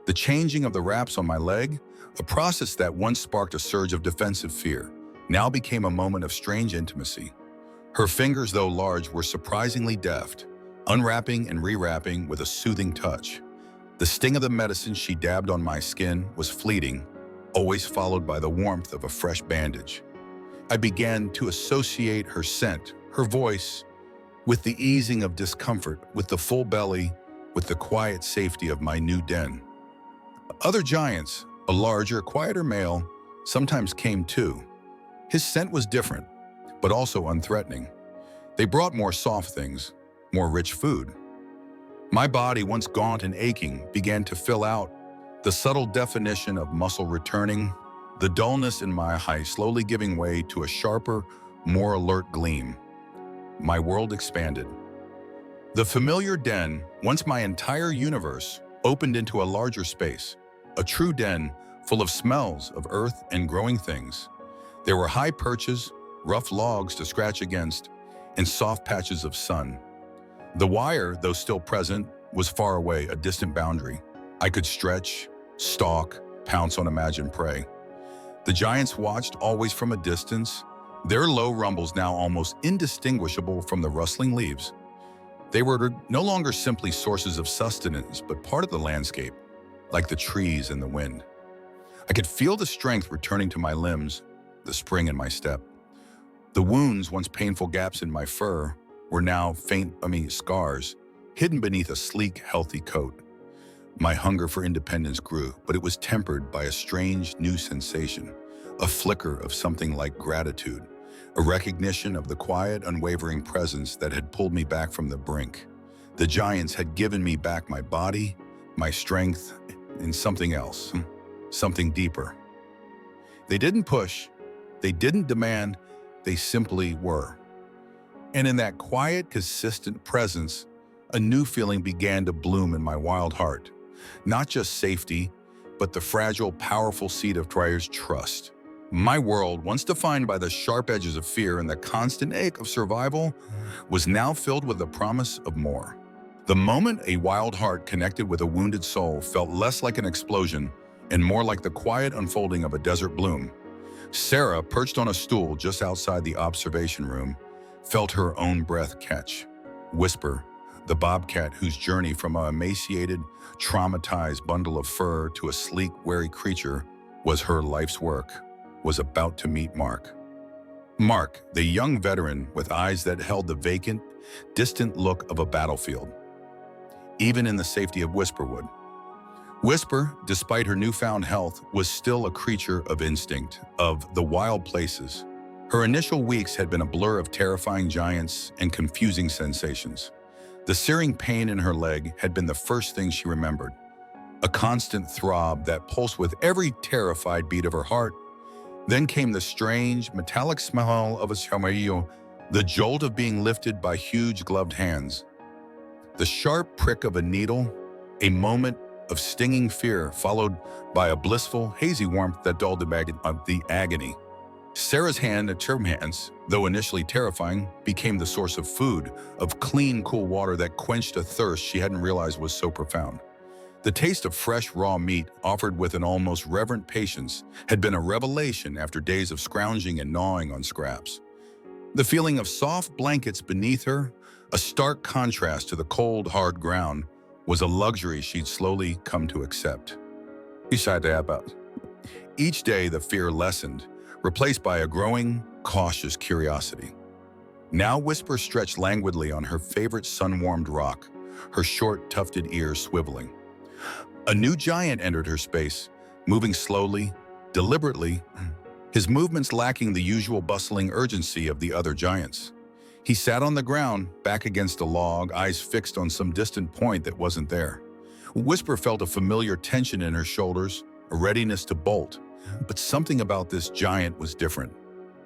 The changing of the wraps on my leg, a process that once sparked a surge of defensive fear, now became a moment of strange intimacy. Her fingers, though large, were surprisingly deft, unwrapping and rewrapping with a soothing touch. The sting of the medicine she dabbed on my skin was fleeting, always followed by the warmth of a fresh bandage. I began to associate her scent, her voice, with the easing of discomfort, with the full belly, with the quiet safety of my new den. Other giants, a larger, quieter male, sometimes came too. His scent was different, but also unthreatening. They brought more soft things, more rich food. My body, once gaunt and aching, began to fill out, the subtle definition of muscle returning, the dullness in my eye slowly giving way to a sharper, more alert gleam. My world expanded. The familiar den, once my entire universe, opened into a larger space, a true den full of smells of earth and growing things. There were high perches, rough logs to scratch against, and soft patches of sun. The wire, though still present, was far away, a distant boundary. I could stretch, stalk, pounce on imagined prey. The giants watched always from a distance, their low rumbles now almost indistinguishable from the rustling leaves. They were no longer simply sources of sustenance, but part of the landscape, like the trees and the wind. I could feel the strength returning to my limbs, the spring in my step. The wounds, once painful gaps in my fur, were now scars, hidden beneath a sleek, healthy coat. My hunger for independence grew, but it was tempered by a strange new sensation, a flicker of something like gratitude, a recognition of the quiet, unwavering presence that had pulled me back from the brink. The giants had given me back my body, my strength, and something else, something deeper. They didn't push, they didn't demand, they simply were. And in that quiet, consistent presence, a new feeling began to bloom in my wild heart. Not just safety, but the fragile, powerful seed of Tryer's trust. My world, once defined by the sharp edges of fear and the constant ache of survival, was now filled with the promise of more. The moment a wild heart connected with a wounded soul felt less like an explosion and more like the quiet unfolding of a desert bloom. Sarah, perched on a stool just outside the observation room, felt her own breath catch. Whisper, the bobcat whose journey from an emaciated, traumatized bundle of fur to a sleek, wary creature was her life's work, was about to meet Mark. Mark, the young veteran with eyes that held the vacant, distant look of a battlefield. Even in the safety of Whisperwood. Whisper, despite her newfound health, was still a creature of instinct, of the wild places. Her initial weeks had been a blur of terrifying giants and confusing sensations. The searing pain in her leg had been the first thing she remembered, a constant throb that pulsed with every terrified beat of her heart. Then came the strange, metallic smell of a chamarillo, the jolt of being lifted by huge gloved hands, the sharp prick of a needle, a moment of stinging fear followed by a blissful, hazy warmth that dulled the agony. Sarah's hand, though initially terrifying, became the source of food, of clean, cool water that quenched a thirst she hadn't realized was so profound. The taste of fresh, raw meat, offered with an almost reverent patience, had been a revelation after days of scrounging and gnawing on scraps. The feeling of soft blankets beneath her, A stark contrast to the cold, hard ground was a luxury she'd slowly come to accept. Each day, the fear lessened, replaced by a growing, cautious curiosity. Now Whisper stretched languidly on her favorite sun-warmed rock, her short, tufted ears swiveling. A new giant entered her space, moving slowly, deliberately, his movements lacking the usual bustling urgency of the other giants. He sat on the ground, back against a log, eyes fixed on some distant point that wasn't there. Whisper felt a familiar tension in her shoulders, a readiness to bolt. But something about this giant was different.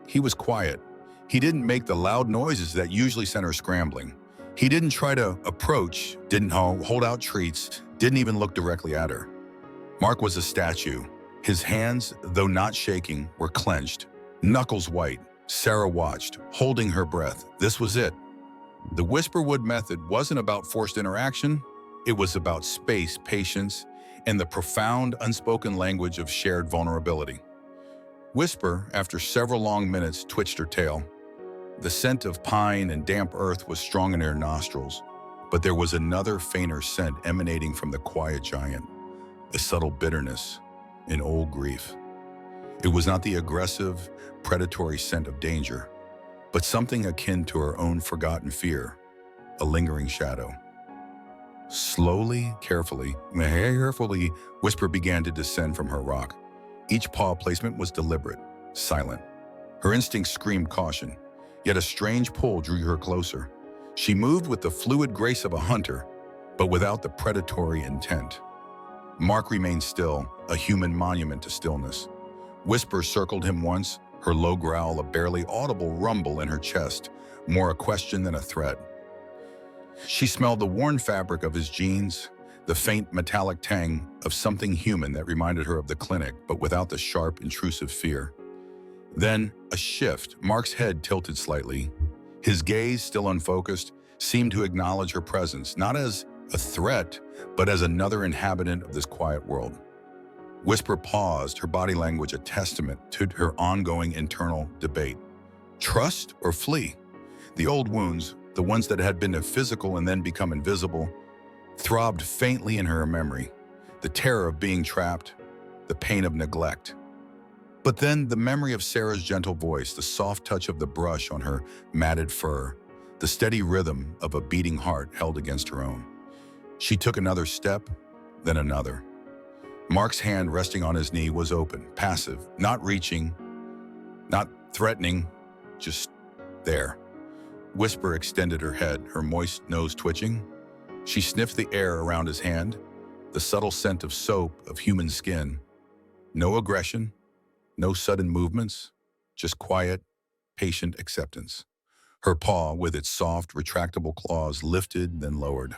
He was quiet. He didn't make the loud noises that usually sent her scrambling. He didn't try to approach, didn't hold out treats, didn't even look directly at her. Mark was a statue. His hands, though not shaking, were clenched, knuckles white. Sarah watched, holding her breath. This was it. The Whisperwood method wasn't about forced interaction. It was about space, patience, and the profound, unspoken language of shared vulnerability. Whisper, after several long minutes, twitched her tail. The scent of pine and damp earth was strong in her nostrils, but there was another fainter scent emanating from the quiet giant, a subtle bitterness, an old grief. It was not the aggressive, predatory scent of danger, but something akin to her own forgotten fear, a lingering shadow. Slowly, carefully, Whisper began to descend from her rock. Each paw placement was deliberate, silent. Her instincts screamed caution, yet a strange pull drew her closer. She moved with the fluid grace of a hunter, but without the predatory intent. Mark remained still, a human monument to stillness. Whisper circled him once, her low growl a barely audible rumble in her chest, more a question than a threat. She smelled the worn fabric of his jeans, the faint metallic tang of something human that reminded her of the clinic, but without the sharp, intrusive fear. Then, a shift. Mark's head tilted slightly. His gaze, still unfocused, seemed to acknowledge her presence, not as a threat, but as another inhabitant of this quiet world. Whisper paused, her body language a testament to her ongoing internal debate. Trust or flee? The old wounds, the ones that had been physical and then become invisible, throbbed faintly in her memory. The terror of being trapped, the pain of neglect. But then the memory of Sarah's gentle voice, the soft touch of the brush on her matted fur, the steady rhythm of a beating heart held against her own. She took another step, then another. Mark's hand resting on his knee was open, passive, not reaching, not threatening, just there. Whisper extended her head, her moist nose twitching. She sniffed the air around his hand, the subtle scent of soap, of human skin. No aggression, no sudden movements, just quiet, patient acceptance. Her paw, with its soft, retractable claws, lifted, then lowered.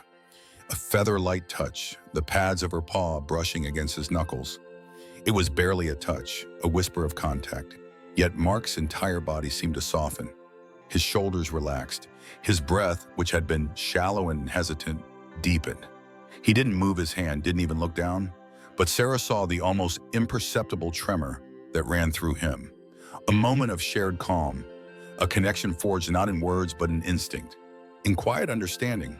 A feather-light touch, the pads of her paw brushing against his knuckles. It was barely a touch, a whisper of contact. Yet Mark's entire body seemed to soften. His shoulders relaxed. His breath, which had been shallow and hesitant, deepened. He didn't move his hand, didn't even look down, but Sarah saw the almost imperceptible tremor that ran through him. A moment of shared calm, a connection forged not in words but in instinct, in quiet understanding.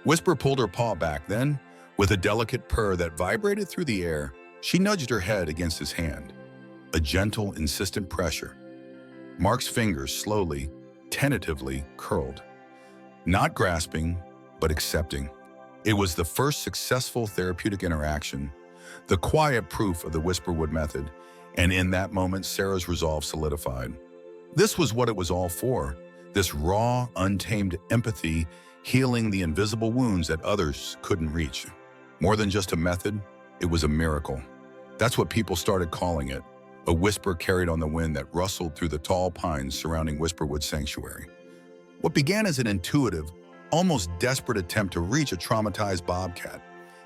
Whisper pulled her paw back, then, with a delicate purr that vibrated through the air, she nudged her head against his hand. A gentle, insistent pressure. Mark's fingers slowly, tentatively curled. Not grasping, but accepting. It was the first successful therapeutic interaction, the quiet proof of the Whisperwood method, and in that moment, Sarah's resolve solidified. This was what it was all for, this raw, untamed empathy healing the invisible wounds that others couldn't reach. More than just a method, it was a miracle. That's what people started calling it, a whisper carried on the wind that rustled through the tall pines surrounding Whisperwood Sanctuary. What began as an intuitive, almost desperate attempt to reach a traumatized bobcat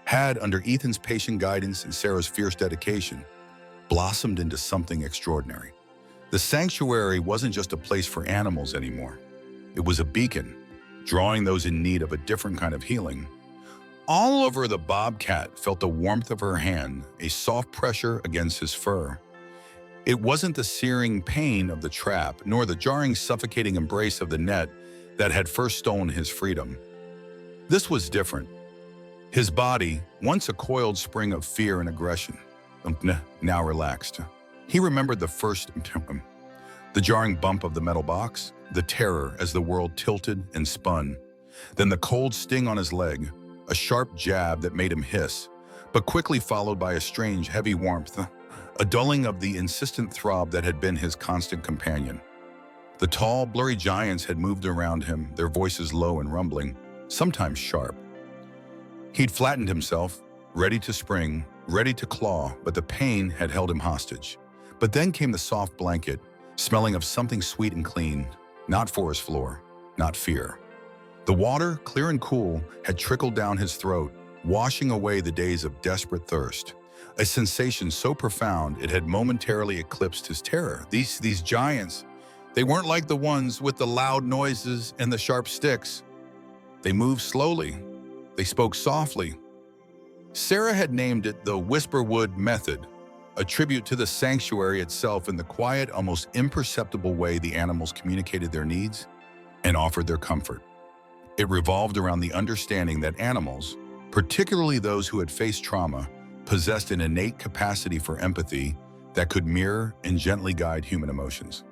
had, under Ethan's patient guidance and Sarah's fierce dedication, blossomed into something extraordinary. The sanctuary wasn't just a place for animals anymore. It was a beacon, drawing those in need of a different kind of healing. All over the bobcat felt the warmth of her hand, a soft pressure against his fur. It wasn't the searing pain of the trap, nor the jarring, suffocating embrace of the net that had first stolen his freedom. This was different. His body, once a coiled spring of fear and aggression, now relaxed. He remembered the jarring bump of the metal box, the terror as the world tilted and spun, then the cold sting on his leg, a sharp jab that made him hiss, but quickly followed by a strange, heavy warmth, a dulling of the insistent throb that had been his constant companion. The tall, blurry giants had moved around him, their voices low and rumbling, sometimes sharp. He'd flattened himself, ready to spring, ready to claw, but the pain had held him hostage. But then came the soft blanket, smelling of something sweet and clean, not forest floor, not fear. The water, clear and cool, had trickled down his throat, washing away the days of desperate thirst. A sensation so profound it had momentarily eclipsed his terror. These giants, they weren't like the ones with the loud noises and the sharp sticks. They moved slowly. They spoke softly. Sarah had named it the Whisperwood method, a tribute to the sanctuary itself and the quiet, almost imperceptible way the animals communicated their needs and offered their comfort. It revolved around the understanding that animals, particularly those who had faced trauma, possessed an innate capacity for empathy that could mirror and gently guide human emotions.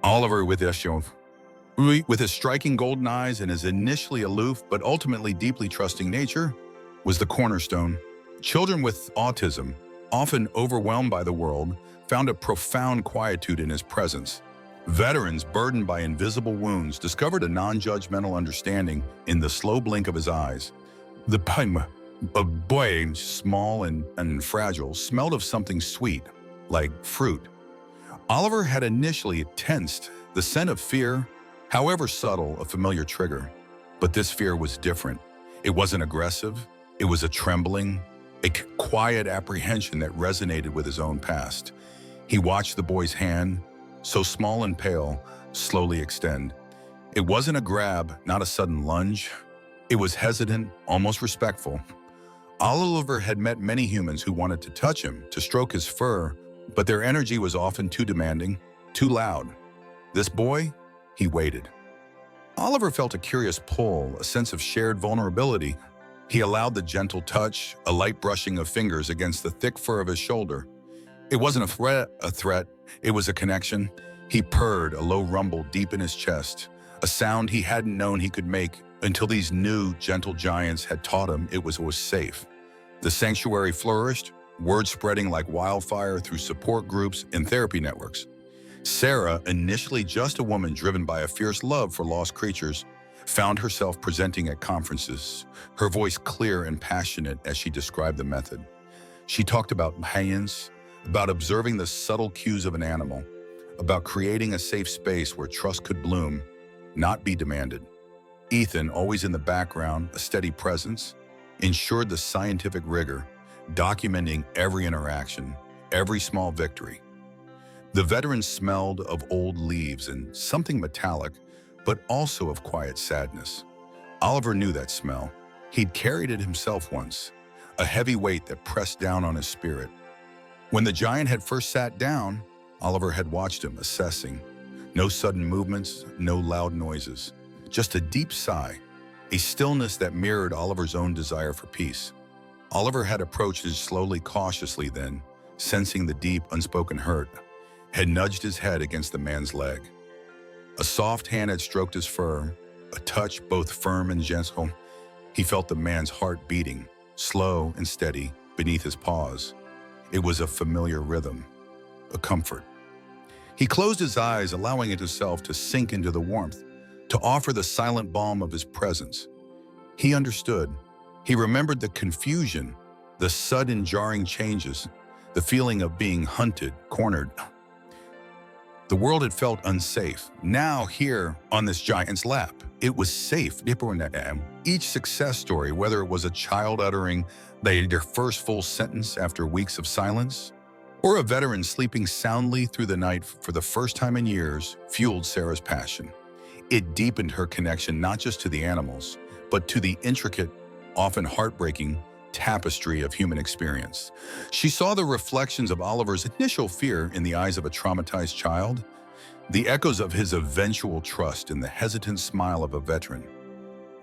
Oliver, with his striking golden eyes and his initially aloof but ultimately deeply trusting nature, was the cornerstone. Children with autism, often overwhelmed by the world, found a profound quietude in his presence. Veterans burdened by invisible wounds discovered a non-judgmental understanding in the slow blink of his eyes. The boy, small and fragile, smelled of something sweet, like fruit. Oliver had initially tensed, the scent of fear, however subtle, a familiar trigger. But this fear was different. It wasn't aggressive. It was a trembling, a quiet apprehension that resonated with his own past. He watched the boy's hand, so small and pale, slowly extend. It wasn't a grab, not a sudden lunge. It was hesitant, almost respectful. Oliver had met many humans who wanted to touch him, to stroke his fur, but their energy was often too demanding, too loud. This boy, he waited. Oliver felt a curious pull, a sense of shared vulnerability. He allowed the gentle touch, a light brushing of fingers against the thick fur of his shoulder. It wasn't a threat, it was a connection. He purred, a low rumble deep in his chest, a sound he hadn't known he could make until these new, gentle giants had taught him it was safe. The sanctuary flourished, word spreading like wildfire through support groups and therapy networks. Sarah, initially just a woman driven by a fierce love for lost creatures, found herself presenting at conferences, her voice clear and passionate as she described the method. She talked about hands, about observing the subtle cues of an animal, about creating a safe space where trust could bloom, not be demanded. Ethan, always in the background, a steady presence, ensured the scientific rigor, documenting every interaction, every small victory. The veterans smelled of old leaves and something metallic, but also of quiet sadness. Oliver knew that smell. He'd carried it himself once, a heavy weight that pressed down on his spirit. When the giant had first sat down, Oliver had watched him, assessing. No sudden movements, no loud noises, just a deep sigh, a stillness that mirrored Oliver's own desire for peace. Oliver had approached it slowly, cautiously then, sensing the deep, unspoken hurt, had nudged his head against the man's leg. A soft hand had stroked his fur, a touch both firm and gentle. He felt the man's heart beating, slow and steady, beneath his paws. It was a familiar rhythm, a comfort. He closed his eyes, allowing it himself to sink into the warmth, to offer the silent balm of his presence. He understood. He remembered the confusion, the sudden jarring changes, the feeling of being hunted, cornered. The world had felt unsafe. Now, here on this giant's lap, it was safe. Each success story, whether it was a child uttering their first full sentence after weeks of silence, or a veteran sleeping soundly through the night for the first time in years, fueled Sarah's passion. It deepened her connection not just to the animals, but to the intricate, often heartbreaking, tapestry of human experience. She saw the reflections of Oliver's initial fear in the eyes of a traumatized child, the echoes of his eventual trust in the hesitant smile of a veteran.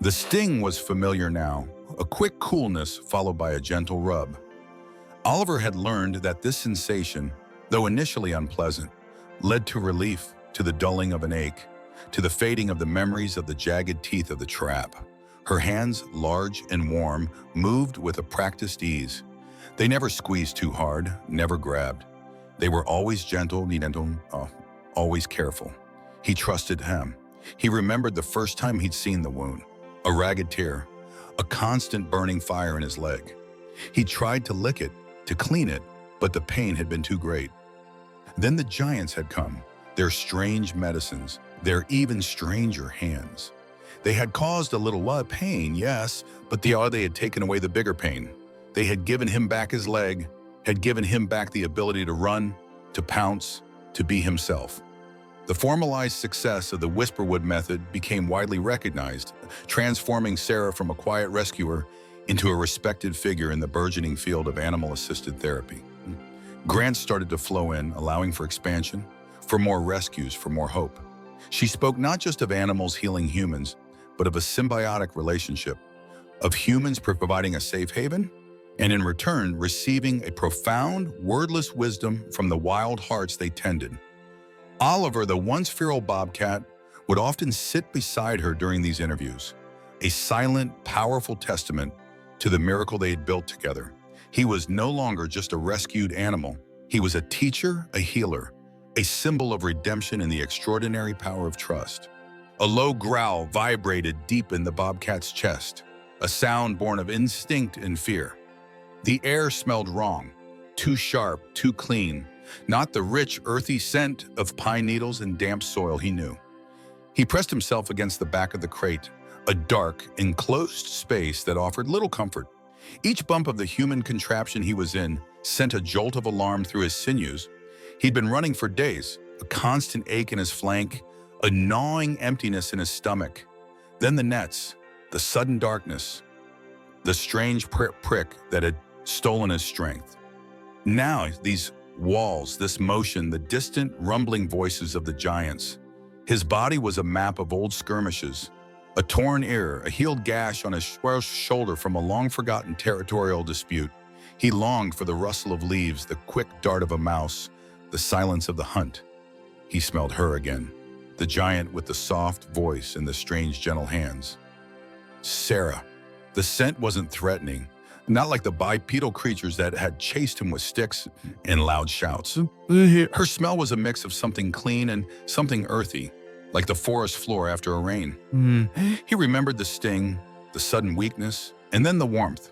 The sting was familiar now, a quick coolness followed by a gentle rub. Oliver had learned that this sensation, though initially unpleasant, led to relief, to the dulling of an ache, to the fading of the memories of the jagged teeth of the trap. Her hands, large and warm, moved with a practiced ease. They never squeezed too hard, never grabbed. They were always gentle, always careful. He trusted him. He remembered the first time he'd seen the wound. A ragged tear, a constant burning fire in his leg. He tried to lick it, to clean it, but the pain had been too great. Then the giants had come, their strange medicines, their even stranger hands. They had caused a little pain, yes, but they had taken away the bigger pain. They had given him back his leg, had given him back the ability to run, to pounce, to be himself. The formalized success of the Whisperwood method became widely recognized, transforming Sarah from a quiet rescuer into a respected figure in the burgeoning field of animal-assisted therapy. Grants started to flow in, allowing for expansion, for more rescues, for more hope. She spoke not just of animals healing humans, but of a symbiotic relationship, of humans providing a safe haven, and in return, receiving a profound, wordless wisdom from the wild hearts they tended. Oliver, the once feral bobcat, would often sit beside her during these interviews, a silent, powerful testament to the miracle they had built together. He was no longer just a rescued animal. He was a teacher, a healer, a symbol of redemption and the extraordinary power of trust. A low growl vibrated deep in the bobcat's chest, a sound born of instinct and fear. The air smelled wrong, too sharp, too clean, not the rich, earthy scent of pine needles and damp soil he knew. He pressed himself against the back of the crate, a dark, enclosed space that offered little comfort. Each bump of the human contraption he was in sent a jolt of alarm through his sinews. He'd been running for days, a constant ache in his flank, a gnawing emptiness in his stomach. Then the nets, the sudden darkness, the strange prick that had stolen his strength. Now these walls, this motion, the distant rumbling voices of the giants. His body was a map of old skirmishes, a torn ear, a healed gash on his shoulder from a long-forgotten territorial dispute. He longed for the rustle of leaves, the quick dart of a mouse, the silence of the hunt. He smelled her again, the giant with the soft voice and the strange, gentle hands. Sarah. The scent wasn't threatening, not like the bipedal creatures that had chased him with sticks and loud shouts. Her smell was a mix of something clean and something earthy, like the forest floor after a rain. He remembered the sting, the sudden weakness, and then the warmth.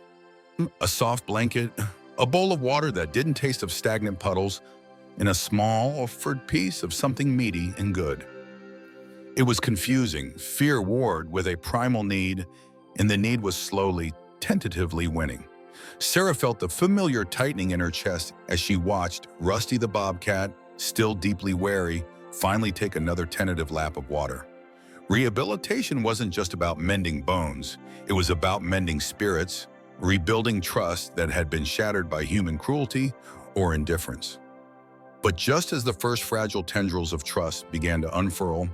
A soft blanket, a bowl of water that didn't taste of stagnant puddles, and a small, offered piece of something meaty and good. It was confusing, fear warred with a primal need, and the need was slowly, tentatively winning. Sarah felt the familiar tightening in her chest as she watched Rusty the bobcat, still deeply wary, finally take another tentative lap of water. Rehabilitation wasn't just about mending bones. It was about mending spirits, rebuilding trust that had been shattered by human cruelty or indifference. But just as the first fragile tendrils of trust began to unfurl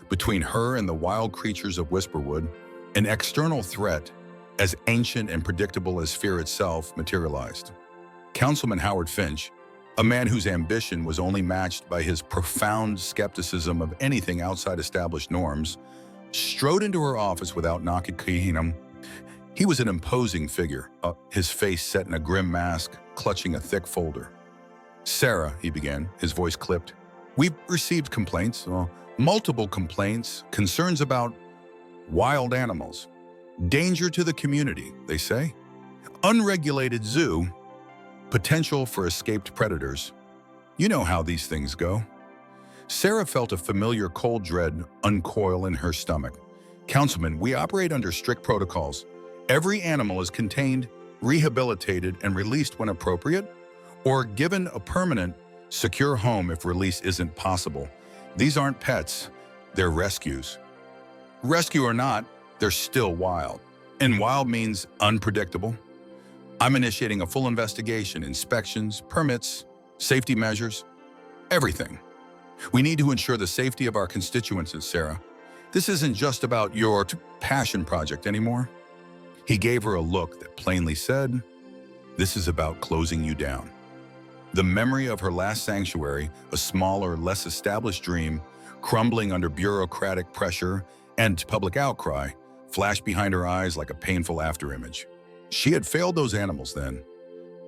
between her and the wild creatures of Whisperwood, an external threat, as ancient and predictable as fear itself, materialized. Councilman Howard Finch, a man whose ambition was only matched by his profound skepticism of anything outside established norms, strode into her office without knocking him. He was an imposing figure, his face set in a grim mask, clutching a thick folder. Sarah, he began, his voice clipped. We've received complaints, multiple complaints, concerns about wild animals. Danger to the community, they say. Unregulated zoo, potential for escaped predators. You know how these things go. Sarah felt a familiar cold dread uncoil in her stomach. Councilman, we operate under strict protocols. Every animal is contained, rehabilitated, and released when appropriate, or given a permanent, secure home if release isn't possible. These aren't pets, they're rescues. Rescue or not, they're still wild. And wild means unpredictable. I'm initiating a full investigation, inspections, permits, safety measures, everything. We need to ensure the safety of our constituents, Sarah. This isn't just about your passion project anymore. He gave her a look that plainly said, this is about closing you down. The memory of her last sanctuary, a smaller, less established dream, crumbling under bureaucratic pressure and public outcry, flashed behind her eyes like a painful afterimage. She had failed those animals then.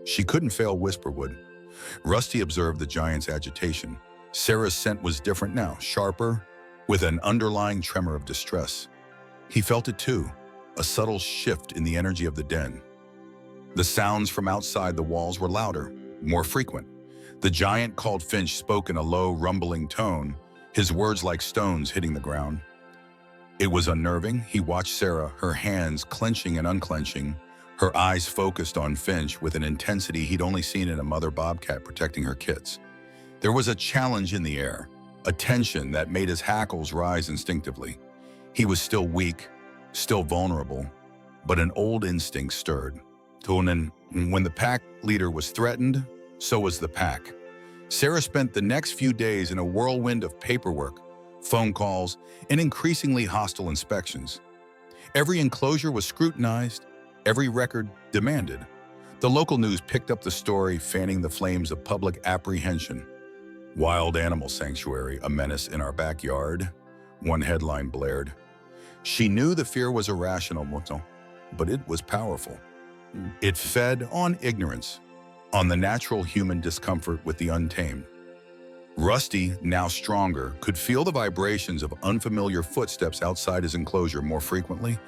She couldn't fail Whisperwood. Rusty observed the giant's agitation. Sarah's scent was different now, sharper, with an underlying tremor of distress. He felt it too, a subtle shift in the energy of the den. The sounds from outside the walls were louder, more frequent. The giant called Finch spoke in a low, rumbling tone, his words like stones hitting the ground. It was unnerving. He watched Sarah, her hands clenching and unclenching, her eyes focused on Finch with an intensity he'd only seen in a mother bobcat protecting her kits. There was a challenge in the air, a tension that made his hackles rise instinctively. He was still weak, still vulnerable, but an old instinct stirred. When the pack leader was threatened, so was the pack. Sarah spent the next few days in a whirlwind of paperwork, phone calls, and increasingly hostile inspections. Every enclosure was scrutinized, every record demanded. The local news picked up the story, fanning the flames of public apprehension. Wild Animal Sanctuary, a menace in our backyard, one headline blared. She knew the fear was irrational, but it was powerful. It fed on ignorance, on the natural human discomfort with the untamed. Rusty, now stronger, could feel the vibrations of unfamiliar footsteps outside his enclosure more frequently.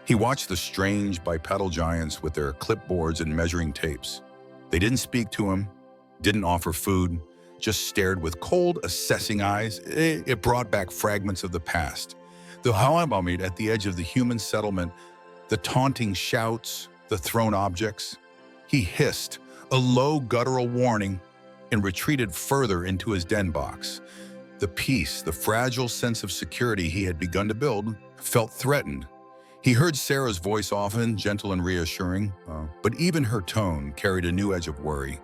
He watched the strange bipedal giants with their clipboards and measuring tapes. They didn't speak to him, didn't offer food, just stared with cold, assessing eyes. It brought back fragments of the past. The Hawamamid at the edge of the human settlement, the taunting shouts, the thrown objects. He hissed, a low guttural warning, and retreated further into his den box. The peace, the fragile sense of security he had begun to build, felt threatened. He heard Sarah's voice often, gentle and reassuring, but even her tone carried a new edge of worry.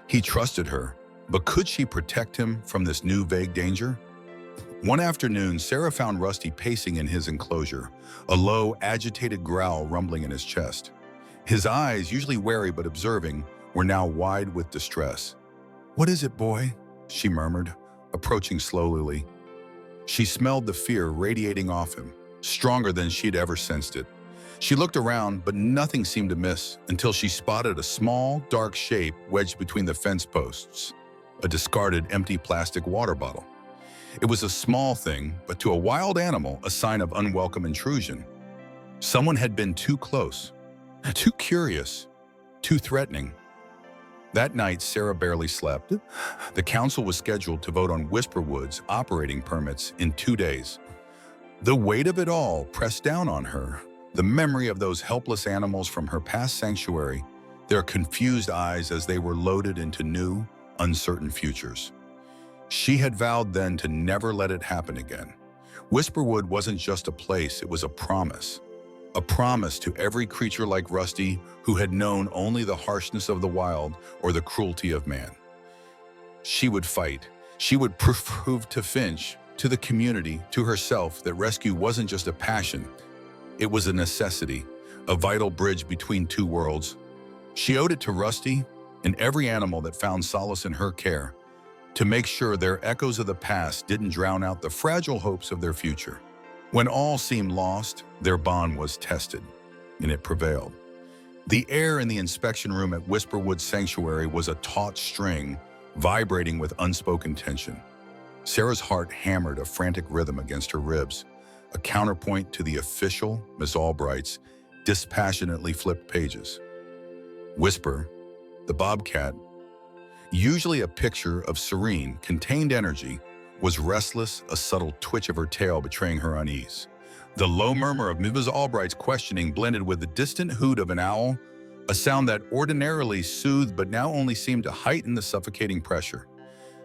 He trusted her, but could she protect him from this new vague danger? One afternoon, Sarah found Rusty pacing in his enclosure, a low, agitated growl rumbling in his chest. His eyes, usually wary but observing, were now wide with distress. "What is it, boy?" she murmured, approaching slowly. She smelled the fear radiating off him, stronger than she'd ever sensed it. She looked around, but nothing seemed amiss until she spotted a small, dark shape wedged between the fence posts, a discarded empty plastic water bottle. It was a small thing, but to a wild animal, a sign of unwelcome intrusion. Someone had been too close, too curious, too threatening. That night, Sarah barely slept. The council was scheduled to vote on Whisperwood's operating permits in 2 days. The weight of it all pressed down on her, the memory of those helpless animals from her past sanctuary, their confused eyes as they were loaded into new, uncertain futures. She had vowed then to never let it happen again. Whisperwood wasn't just a place, it was a promise. A promise to every creature like Rusty who had known only the harshness of the wild or the cruelty of man. She would fight. She would prove to Finch, to the community, to herself that rescue wasn't just a passion. It was a necessity, a vital bridge between two worlds. She owed it to Rusty and every animal that found solace in her care, to make sure their echoes of the past didn't drown out the fragile hopes of their future. When all seemed lost, their bond was tested, and it prevailed. The air in the inspection room at Whisperwood Sanctuary was a taut string, vibrating with unspoken tension. Sarah's heart hammered a frantic rhythm against her ribs, a counterpoint to the official, Miss Albright's, dispassionately flipped pages. Whisper, the bobcat, usually a picture of serene, contained energy, was restless, a subtle twitch of her tail betraying her unease. The low murmur of Mrs. Albright's questioning blended with the distant hoot of an owl, a sound that ordinarily soothed but now only seemed to heighten the suffocating pressure.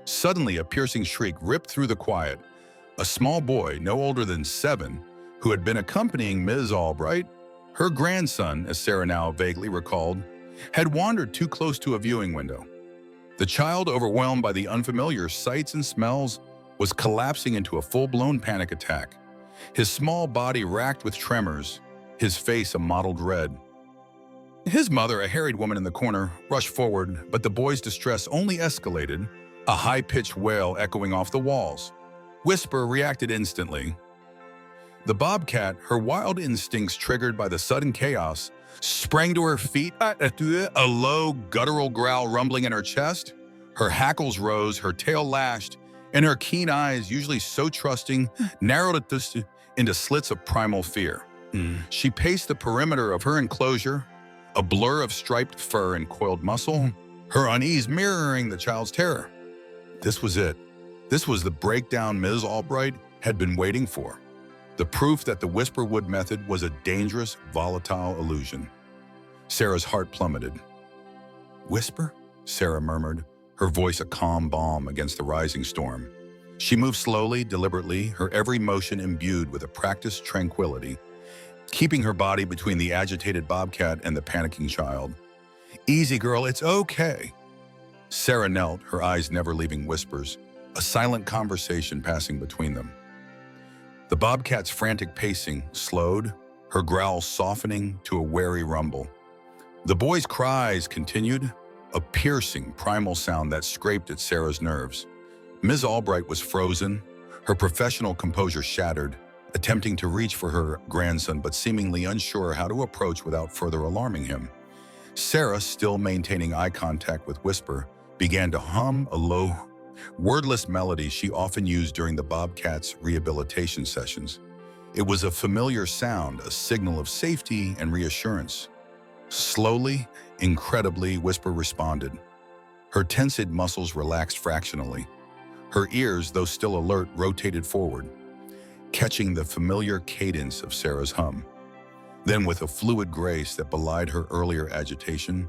Suddenly, a piercing shriek ripped through the quiet. A small boy, no older than 7, who had been accompanying Ms. Albright, her grandson, as Sarah now vaguely recalled, had wandered too close to a viewing window. The child, overwhelmed by the unfamiliar sights and smells, was collapsing into a full-blown panic attack. His small body racked with tremors, his face a mottled red. His mother, a harried woman in the corner, rushed forward, but the boy's distress only escalated, a high-pitched wail echoing off the walls. Whisper reacted instantly. The bobcat, her wild instincts triggered by the sudden chaos, sprang to her feet, a low, guttural growl rumbling in her chest. Her hackles rose, her tail lashed, and her keen eyes, usually so trusting, narrowed into slits of primal fear. She paced the perimeter of her enclosure, a blur of striped fur and coiled muscle, her unease mirroring the child's terror. This was it. This was the breakdown Ms. Albright had been waiting for. The proof that the Whisperwood method was a dangerous, volatile illusion. Sarah's heart plummeted. "Whisper?" Sarah murmured, her voice a calm balm against the rising storm. She moved slowly, deliberately, her every motion imbued with a practiced tranquility, keeping her body between the agitated bobcat and the panicking child. "Easy, girl, it's okay." Sarah knelt, her eyes never leaving Whisper's, a silent conversation passing between them. The bobcat's frantic pacing slowed, her growl softening to a wary rumble. The boy's cries continued, a piercing, primal sound that scraped at Sarah's nerves. Ms. Albright was frozen, her professional composure shattered, attempting to reach for her grandson but seemingly unsure how to approach without further alarming him. Sarah, still maintaining eye contact with Whisper, began to hum a low, wordless melody she often used during the bobcat's rehabilitation sessions. It was a familiar sound, a signal of safety and reassurance. Slowly, incredibly, Whisper responded. Her tensed muscles relaxed fractionally. Her ears, though still alert, rotated forward, catching the familiar cadence of Sarah's hum. Then, with a fluid grace that belied her earlier agitation,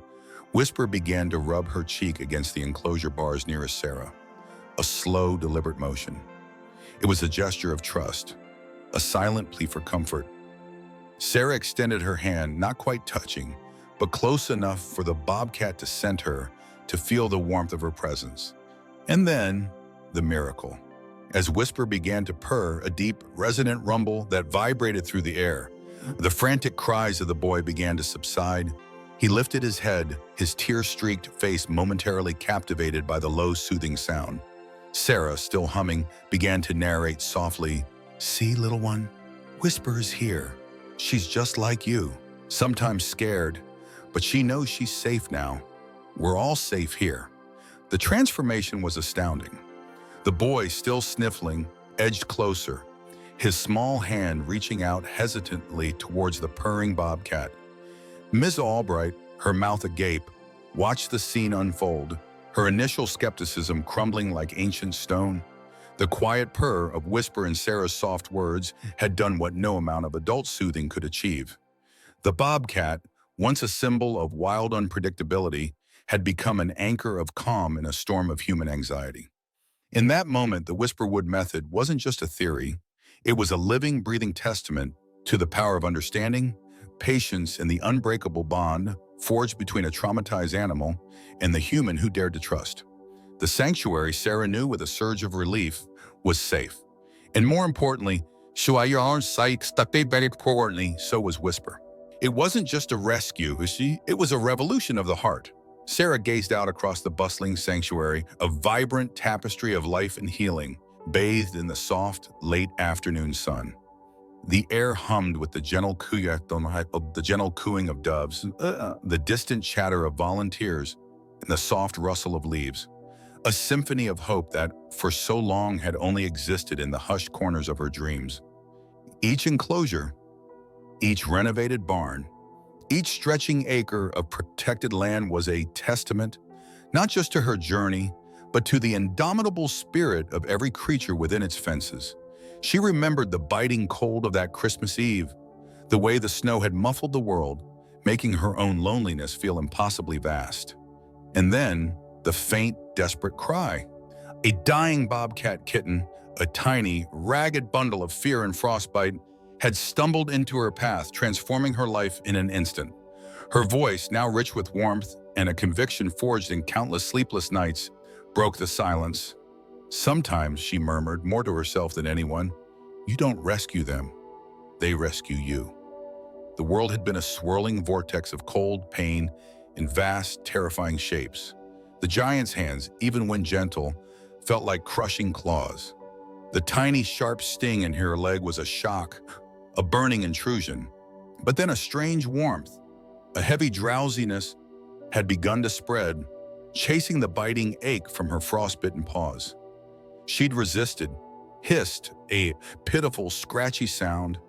Whisper began to rub her cheek against the enclosure bars nearest Sarah. A slow, deliberate motion. It was a gesture of trust, a silent plea for comfort. Sarah extended her hand, not quite touching, but close enough for the bobcat to scent her, to feel the warmth of her presence. And then, the miracle. As Whisper began to purr, a deep, resonant rumble that vibrated through the air, the frantic cries of the boy began to subside. He lifted his head, his tear-streaked face momentarily captivated by the low, soothing sound. Sarah, still humming, began to narrate softly, "See, little one, Whisper is here. She's just like you, sometimes scared, but she knows she's safe now. We're all safe here." The transformation was astounding. The boy, still sniffling, edged closer, his small hand reaching out hesitantly towards the purring bobcat. Ms. Albright, her mouth agape, watched the scene unfold, her initial skepticism crumbling like ancient stone. The quiet purr of Whisper and Sarah's soft words had done what no amount of adult soothing could achieve. The bobcat, once a symbol of wild unpredictability, had become an anchor of calm in a storm of human anxiety. In that moment, the Whisperwood method wasn't just a theory. It was a living, breathing testament to the power of understanding, patience, and the unbreakable bond forged between a traumatized animal and the human who dared to trust. The sanctuary, Sarah knew with a surge of relief, was safe. And more importantly, so was Whisper. It wasn't just a rescue, it was a revolution of the heart. Sarah gazed out across the bustling sanctuary, a vibrant tapestry of life and healing, bathed in the soft, late afternoon sun. The air hummed with the gentle cooing of doves, the distant chatter of volunteers, and the soft rustle of leaves. A symphony of hope that, for so long, had only existed in the hushed corners of her dreams. Each enclosure, each renovated barn, each stretching acre of protected land was a testament, not just to her journey, but to the indomitable spirit of every creature within its fences. She remembered the biting cold of that Christmas Eve, the way the snow had muffled the world, making her own loneliness feel impossibly vast. And then, the faint, desperate cry. A dying bobcat kitten, a tiny, ragged bundle of fear and frostbite, had stumbled into her path, transforming her life in an instant. Her voice, now rich with warmth and a conviction forged in countless sleepless nights, broke the silence. Sometimes, she murmured, more to herself than anyone, you don't rescue them, they rescue you. The world had been a swirling vortex of cold, pain, and vast, terrifying shapes. The giant's hands, even when gentle, felt like crushing claws. The tiny, sharp sting in her leg was a shock, a burning intrusion. But then a strange warmth, a heavy drowsiness had begun to spread, chasing the biting ache from her frostbitten paws. She'd resisted, hissed a pitiful, scratchy sound,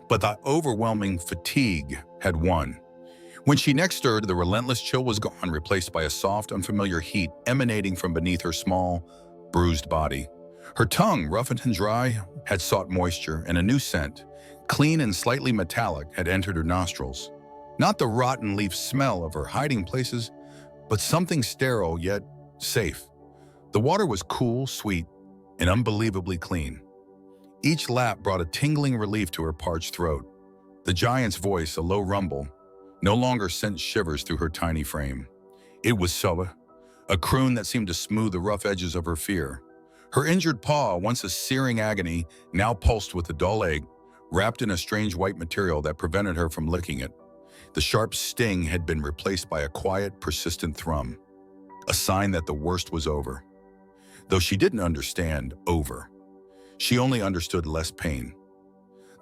but the overwhelming fatigue had won. When she next stirred, the relentless chill was gone, replaced by a soft, unfamiliar heat emanating from beneath her small, bruised body. Her tongue, rough and dry, had sought moisture, and a new scent, clean and slightly metallic, had entered her nostrils. Not the rotten leaf smell of her hiding places, but something sterile yet safe. The water was cool, sweet, and unbelievably clean. Each lap brought a tingling relief to her parched throat. The giant's voice, a low rumble, no longer sent shivers through her tiny frame. It was Soba, a croon that seemed to smooth the rough edges of her fear. Her injured paw, once a searing agony, now pulsed with a dull ache, wrapped in a strange white material that prevented her from licking it. The sharp sting had been replaced by a quiet, persistent thrum, a sign that the worst was over. Though she didn't understand over. She only understood less pain.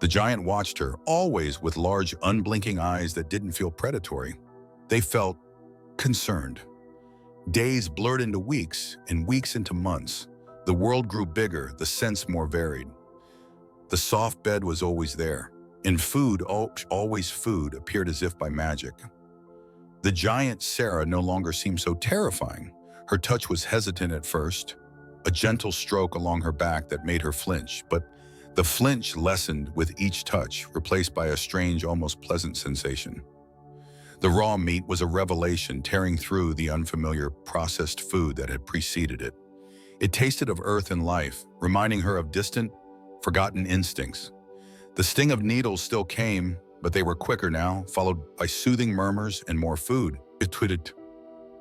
The giant watched her, always with large, unblinking eyes that didn't feel predatory. They felt concerned. Days blurred into weeks, and weeks into months. The world grew bigger, the scents more varied. The soft bed was always there, and food, always food, appeared as if by magic. The giant Sarah no longer seemed so terrifying. Her touch was hesitant at first, a gentle stroke along her back that made her flinch, but the flinch lessened with each touch, replaced by a strange, almost pleasant sensation. The raw meat was a revelation, tearing through the unfamiliar processed food that had preceded it. It tasted of earth and life, reminding her of distant, forgotten instincts. The sting of needles still came, but they were quicker now, followed by soothing murmurs and more food. It twittered.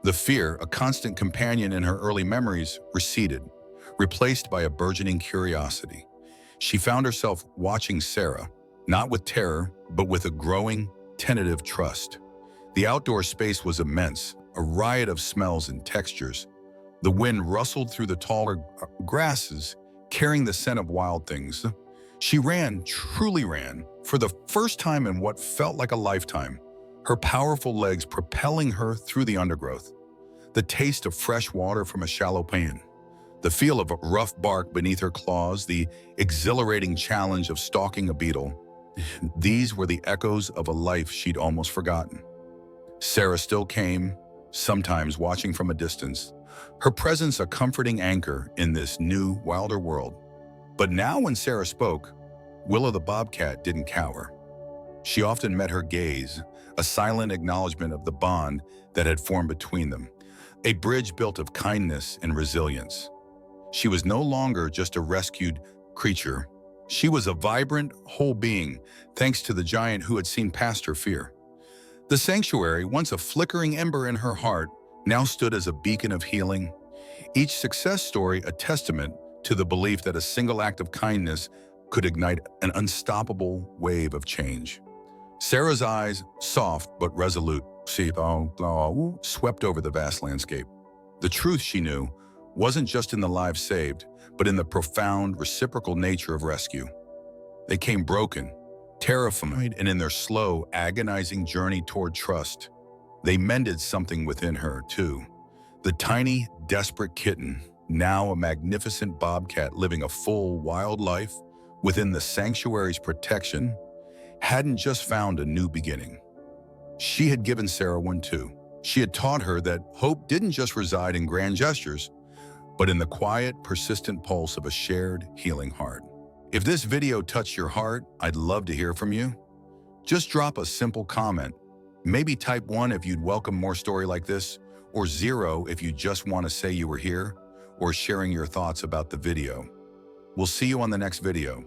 The fear, a constant companion in her early memories, receded, replaced by a burgeoning curiosity. She found herself watching Sarah, not with terror, but with a growing, tentative trust. The outdoor space was immense, a riot of smells and textures. The wind rustled through the taller grasses, carrying the scent of wild things. She ran, truly ran, for the first time in what felt like a lifetime, her powerful legs propelling her through the undergrowth. The taste of fresh water from a shallow pan, the feel of rough bark beneath her claws, the exhilarating challenge of stalking a beetle. These were the echoes of a life she'd almost forgotten. Sarah still came, sometimes watching from a distance, her presence a comforting anchor in this new, wilder world. But now when Sarah spoke, Willow the Bobcat didn't cower. She often met her gaze, a silent acknowledgement of the bond that had formed between them, a bridge built of kindness and resilience. She was no longer just a rescued creature. She was a vibrant, whole being, thanks to the giant who had seen past her fear. The sanctuary, once a flickering ember in her heart, now stood as a beacon of healing. Each success story a testament to the belief that a single act of kindness could ignite an unstoppable wave of change. Sarah's eyes, soft but resolute, swept over the vast landscape. The truth, she knew, wasn't just in the lives saved, but in the profound, reciprocal nature of rescue. They came broken, terrified, and in their slow, agonizing journey toward trust, they mended something within her, too. The tiny, desperate kitten, now a magnificent bobcat living a full, wild life within the sanctuary's protection, hadn't just found a new beginning. She had given Sarah one, too. She had taught her that hope didn't just reside in grand gestures, but in the quiet, persistent pulse of a shared, healing heart. If this video touched your heart, I'd love to hear from you. Just drop a simple comment. Maybe type 1 if you'd welcome more story like this, or 0 if you just want to say you were here, or sharing your thoughts about the video. We'll see you on the next video.